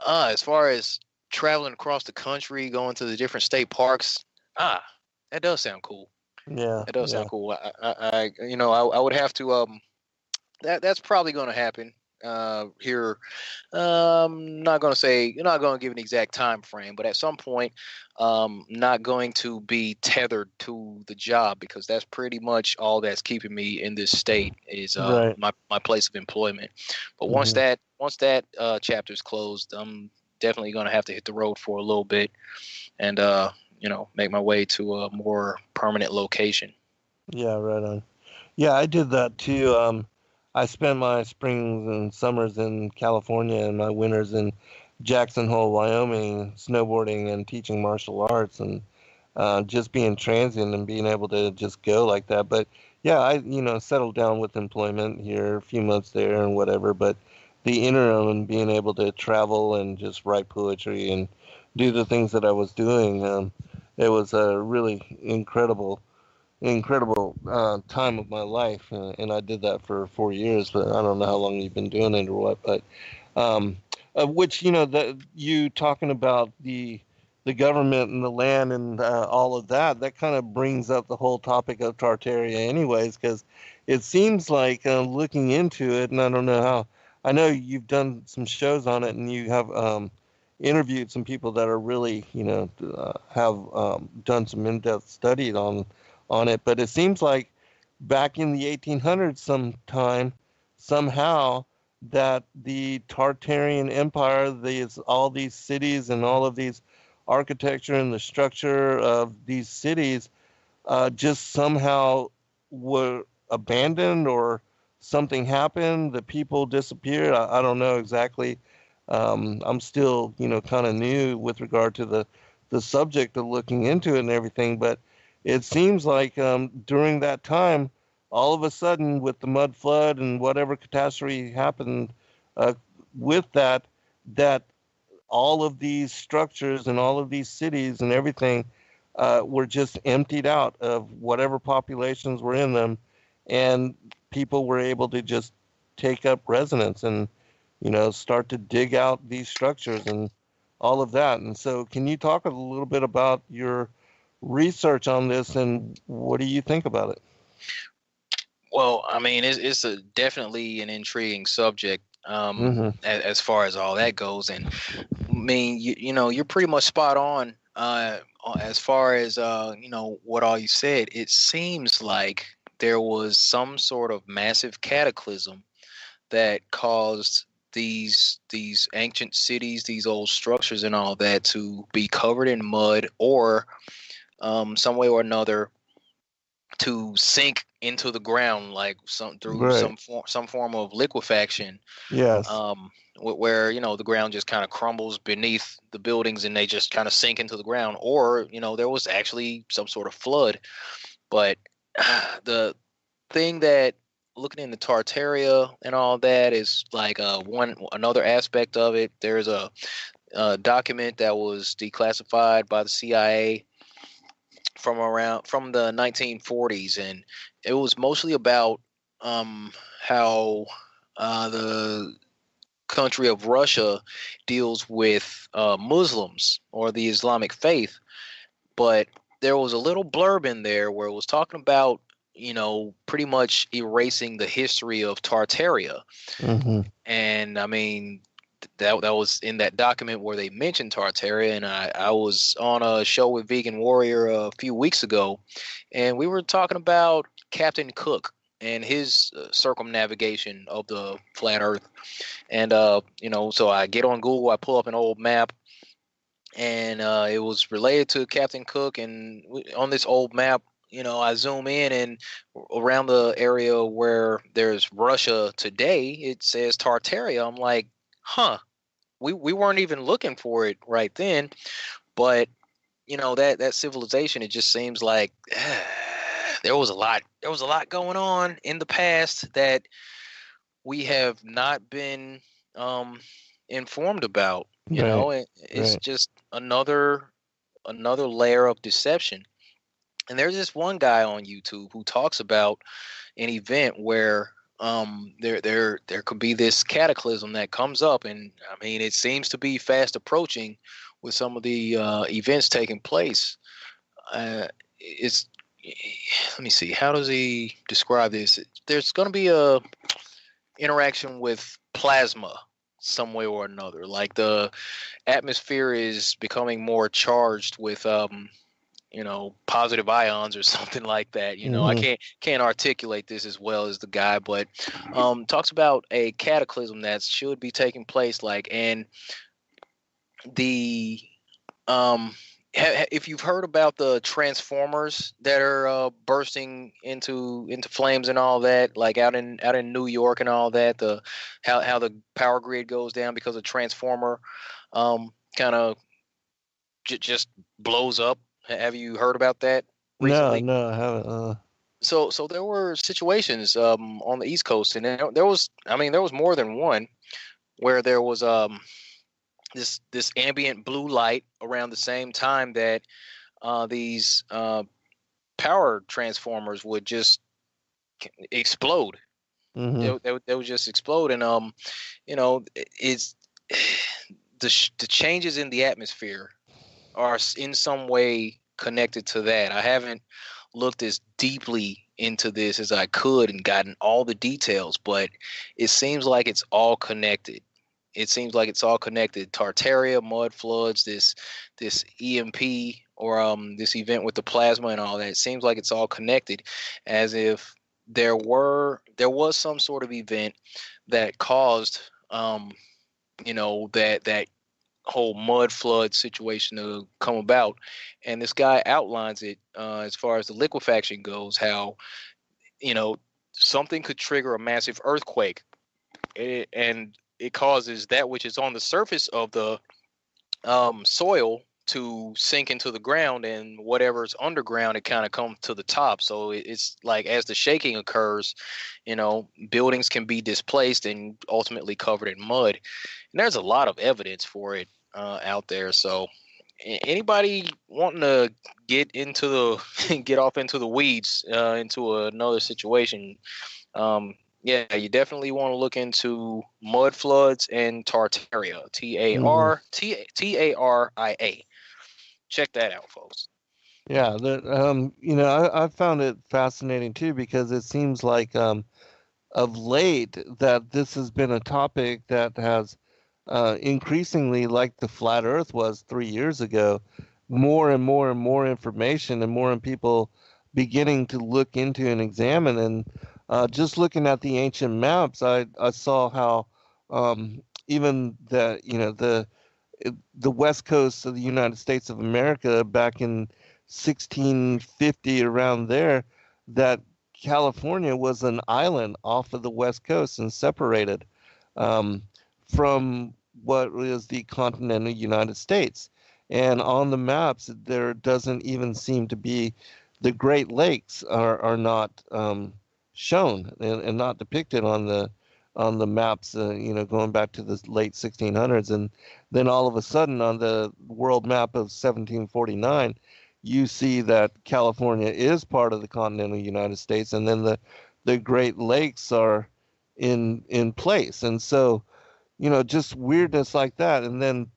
Speaker 4: as far as traveling across the country, going to the different state parks, ah, that does sound cool.
Speaker 2: Yeah.
Speaker 4: That does
Speaker 2: Yeah.
Speaker 4: sound cool. I would have to that's probably going to happen here. Not going to say, you're not going to give an exact time frame, but at some point, not going to be tethered to the job, because that's pretty much all that's keeping me in this state is
Speaker 2: Right.
Speaker 4: my place of employment. But once
Speaker 2: Mm-hmm.
Speaker 4: that chapter's closed, I'm definitely going to have to hit the road for a little bit, and make my way to a more permanent location.
Speaker 2: Yeah. Right on. Yeah, I did that too. I spent my springs and summers in California and my winters in Jackson Hole, Wyoming, snowboarding and teaching martial arts, and just being transient and being able to just go like that. But yeah, I settled down with employment here, a few months there and whatever. But the interim and being able to travel and just write poetry and do the things that I was doing, it was a really incredible time of my life, and I did that for 4 years. But I don't know how long you've been doing it or what. But which that you talking about the government and the land and all of that, that kind of brings up the whole topic of Tartaria, anyways, because it seems like looking into it, and I don't know how. I know you've done some shows on it, and you have interviewed some people that are really, have done some in-depth study on it, but it seems like back in the 1800s somehow that the Tartarian Empire, all these cities and all of these architecture and the structure of these cities just somehow were abandoned, or something happened, the people disappeared. I don't know exactly. I'm still, kind of new with regard to the subject of looking into it and everything, but it seems like during that time, all of a sudden, with the mud flood and whatever catastrophe happened uh, with that all of these structures and all of these cities and everything were just emptied out of whatever populations were in them, and people were able to just take up residence and start to dig out these structures and all of that. And so, can you talk a little bit about your research on this and what do you think about it?
Speaker 4: Well, I mean, it's definitely an intriguing subject,
Speaker 2: Mm-hmm.
Speaker 4: as far as all that goes. And I mean, you're pretty much spot on as far as what all you said. It seems like there was some sort of massive cataclysm that caused these ancient cities, these old structures, and all that to be covered in mud, or some way or another to sink into the ground, like through
Speaker 2: Right.
Speaker 4: some form of liquefaction,
Speaker 2: Yes.
Speaker 4: um, where the ground just kind of crumbles beneath the buildings and they just kind of sink into the ground, or there was actually some sort of flood. But the thing that, looking into Tartaria and all that, is like one another aspect of it. There's document that was declassified by the CIA from the 1940s, and it was mostly about how the country of Russia deals with Muslims or the Islamic faith. But there was a little blurb in there where it was talking about, pretty much erasing the history of Tartaria.
Speaker 2: Mm-hmm.
Speaker 4: And I mean, that was in that document where they mentioned Tartaria. And I was on a show with Vegan Warrior a few weeks ago, and we were talking about Captain Cook and his circumnavigation of the flat Earth. And so I get on Google, I pull up an old map, and it was related to Captain Cook. And on this old map, I zoom in, and around the area where there's Russia today, it says Tartaria. I'm like, huh, we weren't even looking for it right then. But that civilization, it just seems like there was a lot going on in the past that we have not been informed about. It's
Speaker 2: Right.
Speaker 4: just another layer of deception. And there's this one guy on YouTube who talks about an event where there could be this cataclysm that comes up, and I mean, it seems to be fast approaching with some of the events taking place. It's Let me see, how does he describe this? There's going to be a interaction with plasma some way or another. Like the atmosphere is becoming more charged with positive ions or something like that. I
Speaker 2: Mm-hmm.
Speaker 4: can't articulate this as well as the guy, but talks about a cataclysm that should be taking place. And the if you've heard about the transformers that are bursting into flames and all that, like out in New York and all that, the how the power grid goes down because a transformer kind of just blows up. Have you heard about that recently?
Speaker 2: No, I haven't.
Speaker 4: So there were situations on the East Coast, and there was more than one where there was this ambient blue light around the same time that these power transformers would just explode.
Speaker 2: Mm-hmm.
Speaker 4: They would just explode, and it's the changes in the atmosphere are in some way connected to that. I haven't looked as deeply into this as I could and gotten all the details, but it seems like it's all connected. Tartaria, mud floods, this EMP, or this event with the plasma and all that. It seems like it's all connected, as if there was some sort of event that caused that whole mud flood situation to come about. And this guy outlines it as far as the liquefaction goes, how something could trigger a massive earthquake, and it causes that which is on the surface of the soil to sink into the ground, and whatever's underground, it kind of comes to the top. So it's like, as the shaking occurs, buildings can be displaced and ultimately covered in mud. And there's a lot of evidence for it out there. So anybody wanting to get off into the weeds, into another situation, yeah, you definitely want to look into mud floods and Tartaria.
Speaker 2: Mm-hmm.
Speaker 4: Taria. Check that out, folks.
Speaker 2: Yeah, I found it fascinating too, because it seems like of late that this has been a topic that has increasingly, like the flat Earth was 3 years ago, more and more and more information and more and people beginning to look into and examine. And just looking at the ancient maps, I saw how even the west coast of the United States of America back in 1650, around there, that California was an island off of the west coast and separated from what is the continental United States. And on the maps, there doesn't even seem to be, the Great Lakes are not shown and not depicted on on the maps, going back to the late 1600s, and then all of a sudden on the world map of 1749, you see that California is part of the continental United States, and then the Great Lakes are in place, and so just weirdness like that, and then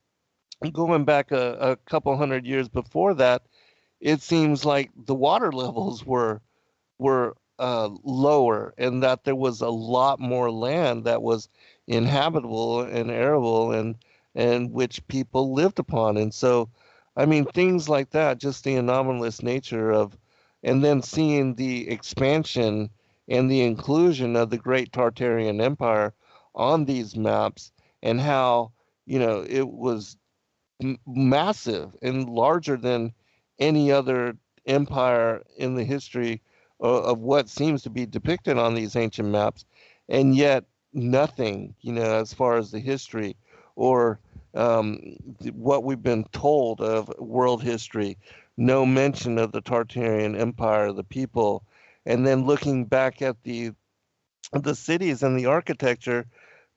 Speaker 2: going back a couple hundred years before that, it seems like the water levels were lower, and that there was a lot more land that was inhabitable and arable, and which people lived upon. And so, I mean, things like that, just the anomalous nature of, and then seeing the expansion and the inclusion of the Great Tartarian Empire on these maps, and how it was massive and larger than any other empire in the history of what seems to be depicted on these ancient maps, and yet nothing, as far as the history or what we've been told of world history, no mention of the Tartarian Empire, the people, and then looking back at the cities and the architecture,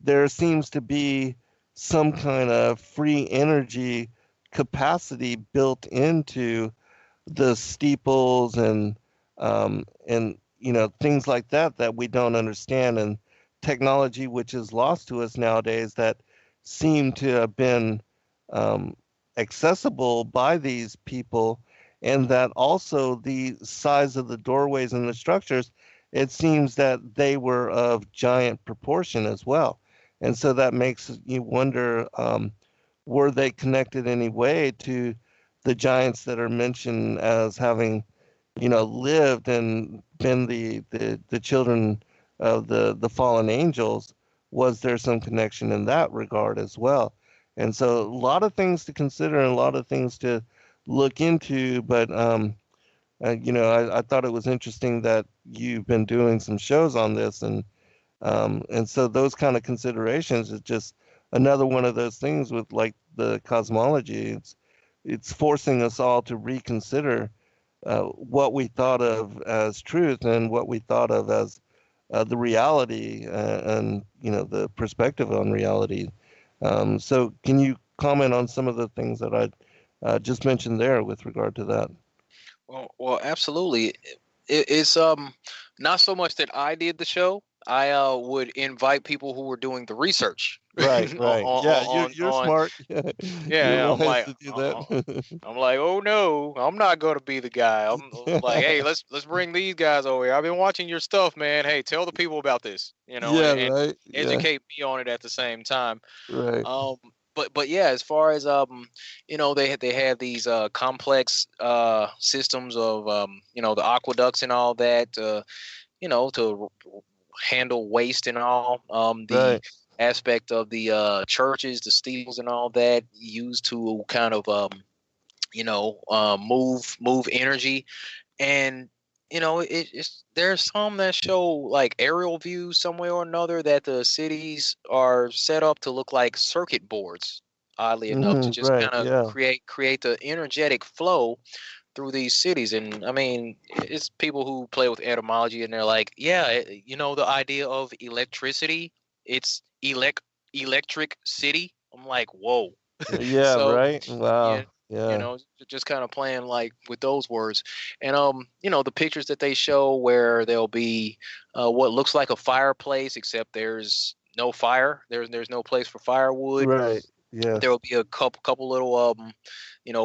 Speaker 2: there seems to be some kind of free energy capacity built into the steeples and things like that we don't understand, and technology which is lost to us nowadays that seem to have been accessible by these people, and that also the size of the doorways and the structures, it seems that they were of giant proportion as well. And so that makes you wonder, were they connected any way to the giants that are mentioned as having, lived and been the children of the fallen angels? Was there some connection in that regard as well? And so a lot of things to consider and a lot of things to look into, but I thought it was interesting that you've been doing some shows on this, and so those kind of considerations is just another one of those things with like the cosmology. It's forcing us all to reconsider what we thought of as truth and what we thought of as the reality, and the perspective on reality. So can you comment on some of the things that I just mentioned there with regard to that?
Speaker 4: Well, absolutely. It's not so much that I did the show. I would invite people who were doing the research.
Speaker 2: Right, right. Yeah, you're
Speaker 4: On
Speaker 2: smart. Yeah, you're
Speaker 4: yeah. I'm
Speaker 2: wise
Speaker 4: like
Speaker 2: to do that.
Speaker 4: I'm like, oh no, I'm not gonna be the guy. I'm like, hey, let's bring these guys over here. I've been watching your stuff, man. Hey, tell the people about this,
Speaker 2: Yeah,
Speaker 4: and
Speaker 2: right. Yeah,
Speaker 4: educate me on it at the same time.
Speaker 2: right.
Speaker 4: Um, but yeah, as far as they have these complex systems of the aqueducts and all that, to handle waste and all. The
Speaker 2: Right.
Speaker 4: aspect of the churches, the steeples and all that used to kind of move energy. And it's there's some that show like aerial views somewhere or another that the cities are set up to look like circuit boards, oddly enough, to just
Speaker 2: Right.
Speaker 4: kind of
Speaker 2: Yeah.
Speaker 4: create the energetic flow through these cities. And I mean, it's people who play with etymology and they're like, yeah, the idea of electricity, it's electric city. I'm like, whoa.
Speaker 2: Yeah.
Speaker 4: So
Speaker 2: Right.
Speaker 4: yeah,
Speaker 2: Wow. Yeah.
Speaker 4: just kind of playing like with those words. And the pictures that they show where there'll be what looks like a fireplace, except there's no fire. There's no place for firewood.
Speaker 2: Right.
Speaker 4: There
Speaker 2: Yes.
Speaker 4: will be a couple little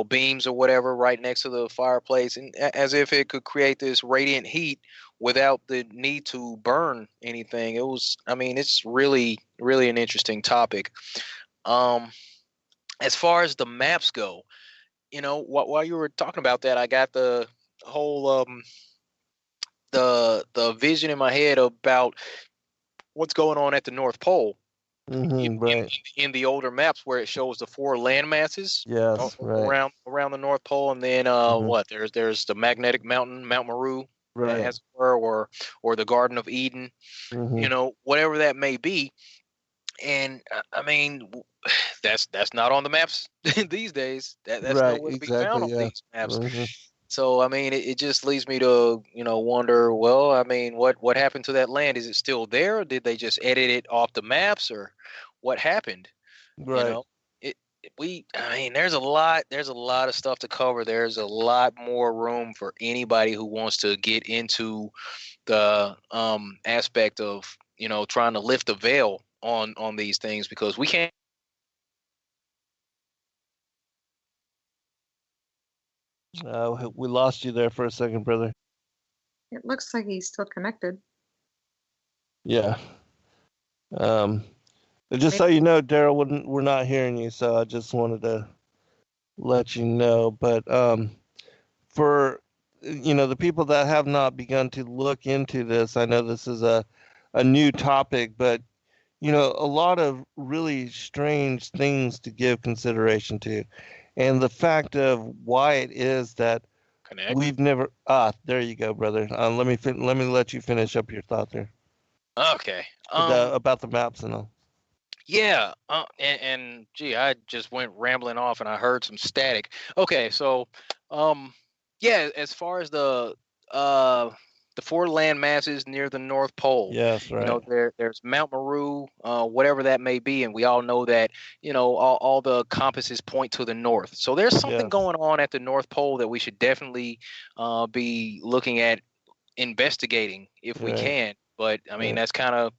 Speaker 4: beams or whatever right next to the fireplace, and as if it could create this radiant heat without the need to burn anything. I mean, it's really really an interesting topic. um as far as the maps go, while you were talking about that, I got the whole the vision in my head about what's going on at the North Pole in,
Speaker 2: Right.
Speaker 4: in the older maps where it shows the four land masses
Speaker 2: Yes. Right.
Speaker 4: around the North Pole, and then
Speaker 2: Hmm.
Speaker 4: what? There's the magnetic mountain, Mount Meru,
Speaker 2: Right.
Speaker 4: as it were, or the Garden of Eden,
Speaker 2: Hmm.
Speaker 4: whatever that may be. And I mean, that's not on the maps these days. That's
Speaker 2: Right.
Speaker 4: nowhere to be found
Speaker 2: Exactly.
Speaker 4: on
Speaker 2: Yeah.
Speaker 4: these maps.
Speaker 2: Hmm.
Speaker 4: So I mean, it just leads me to wonder. Well, I mean, what happened to that land? Is it still there? Or did they just edit it off the maps, or what happened? You
Speaker 2: Right.
Speaker 4: know, I mean, there's a lot of stuff to cover. There's a lot more room for anybody who wants to get into the aspect of trying to lift the veil on these things, because we can't.
Speaker 2: We lost you there for a second, brother.
Speaker 3: It looks like he's still connected.
Speaker 2: Yeah. Um, just so you know, Daryl, we're not hearing you, so I just wanted to let you know. But for the people that have not begun to look into this, I know this is a new topic, but a lot of really strange things to give consideration to, and the fact of why it is that
Speaker 4: Connect.
Speaker 2: we've never. There you go, brother. Let me let you finish up your thought there.
Speaker 4: Okay.
Speaker 2: About the maps and all.
Speaker 4: Yeah. And gee, I just went rambling off and I heard some static. Okay, so yeah, as far as the four land masses near the North Pole,
Speaker 2: Yes, right.
Speaker 4: there's Mount Meru, whatever that may be, and we all know that all the compasses point to the north. So there's something
Speaker 2: Yes.
Speaker 4: going on at the North Pole that we should definitely be looking at investigating if we
Speaker 2: Right.
Speaker 4: can. But I mean,
Speaker 2: Right.
Speaker 4: that's kind of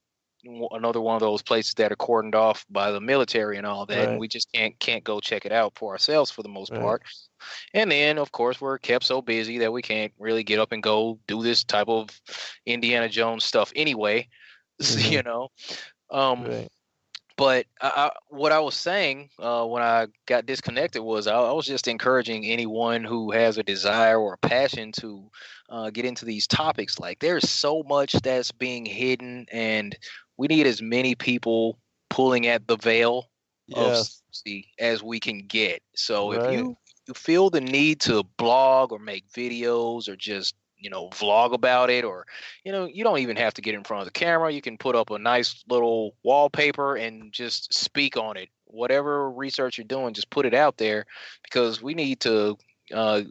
Speaker 4: another one of those places that are cordoned off by the military and all that, and
Speaker 2: Right.
Speaker 4: we just can't go check it out for ourselves for the most
Speaker 2: Right.
Speaker 4: part. And then, of course, we're kept so busy that we can't really get up and go do this type of Indiana Jones stuff anyway.
Speaker 2: Mhm.
Speaker 4: You know. Um,
Speaker 2: Right.
Speaker 4: but what I was saying when I got disconnected was I was just encouraging anyone who has a desire or a passion to get into these topics. Like, there's so much that's being hidden, and we need as many people pulling at the veil of
Speaker 2: Yes.
Speaker 4: secrecy as we can get. So if
Speaker 2: Right.
Speaker 4: you feel the need to blog or make videos or just vlog about it, or you don't even have to get in front of the camera. You can put up a nice little wallpaper and just speak on it. Whatever research you're doing, just put it out there, because we need to uh,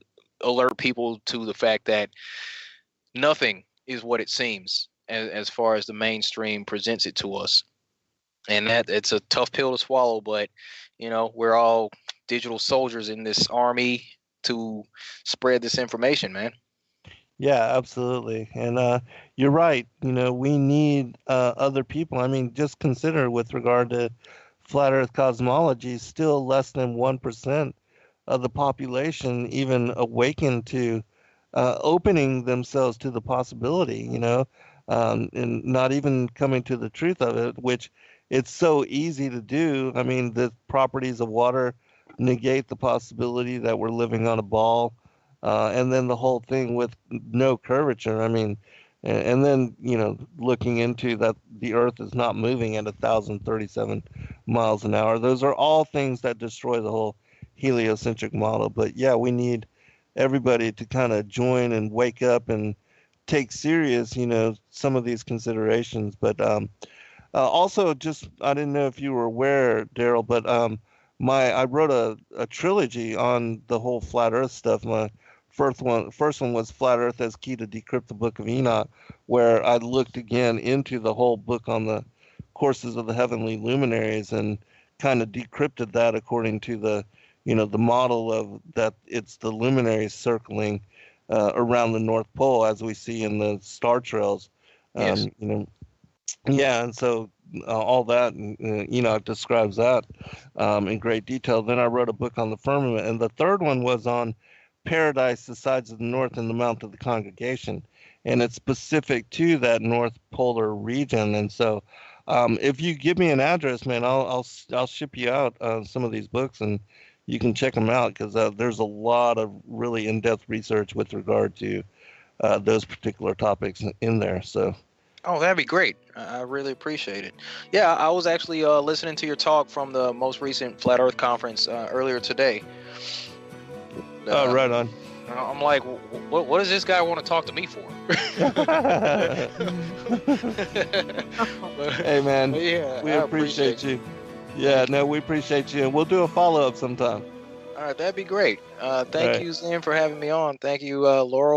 Speaker 4: alert people to the fact that nothing is what it seems as far as the mainstream presents it to us. And that it's a tough pill to swallow, but we're all digital soldiers in this army to spread this information, man.
Speaker 2: Yeah, absolutely. And you're right. We need other people. I mean, just consider with regard to flat Earth cosmology, still less than 1% of the population even awakened to opening themselves to the possibility, and not even coming to the truth of it, which it's so easy to do. I mean, the properties of water negate the possibility that we're living on a ball. And then the whole thing with no curvature. I mean, and then, looking into that the Earth is not moving at 1,037 miles an hour. Those are all things that destroy the whole heliocentric model. But yeah, we need everybody to kind of join and wake up and take serious, some of these considerations. But also, just I didn't know if you were aware, Daryl, but I wrote a trilogy on the whole flat Earth stuff. My first one was Flat Earth as Key to Decrypt the Book of Enoch, where I looked again into the whole book on the courses of the heavenly luminaries and kind of decrypted that according to the the model of that it's the luminaries circling around the North Pole as we see in the star trails.
Speaker 4: Yes.
Speaker 2: Yeah, and so all that, Enoch describes that in great detail. Then I wrote a book on the firmament, and the third one was on Paradise, the sides of the north, and the Mount of the Congregation, and it's specific to that North Polar region. And so, if you give me an address, man, I'll ship you out some of these books, and you can check them out, because there's a lot of really in-depth research with regard to those particular topics in there. So.
Speaker 4: Oh, that'd be great. I really appreciate it. Yeah, I was actually listening to your talk from the most recent Flat Earth conference earlier today.
Speaker 2: Oh, right on.
Speaker 4: I'm like, what does this guy want to talk to me for?
Speaker 2: Hey, man,
Speaker 4: yeah,
Speaker 2: we appreciate you. Yeah, no, we appreciate you, and we'll do a follow-up sometime.
Speaker 4: All right, that'd be great. Thank
Speaker 2: right.
Speaker 4: you, Zen, for having me on. Thank you, Laurel.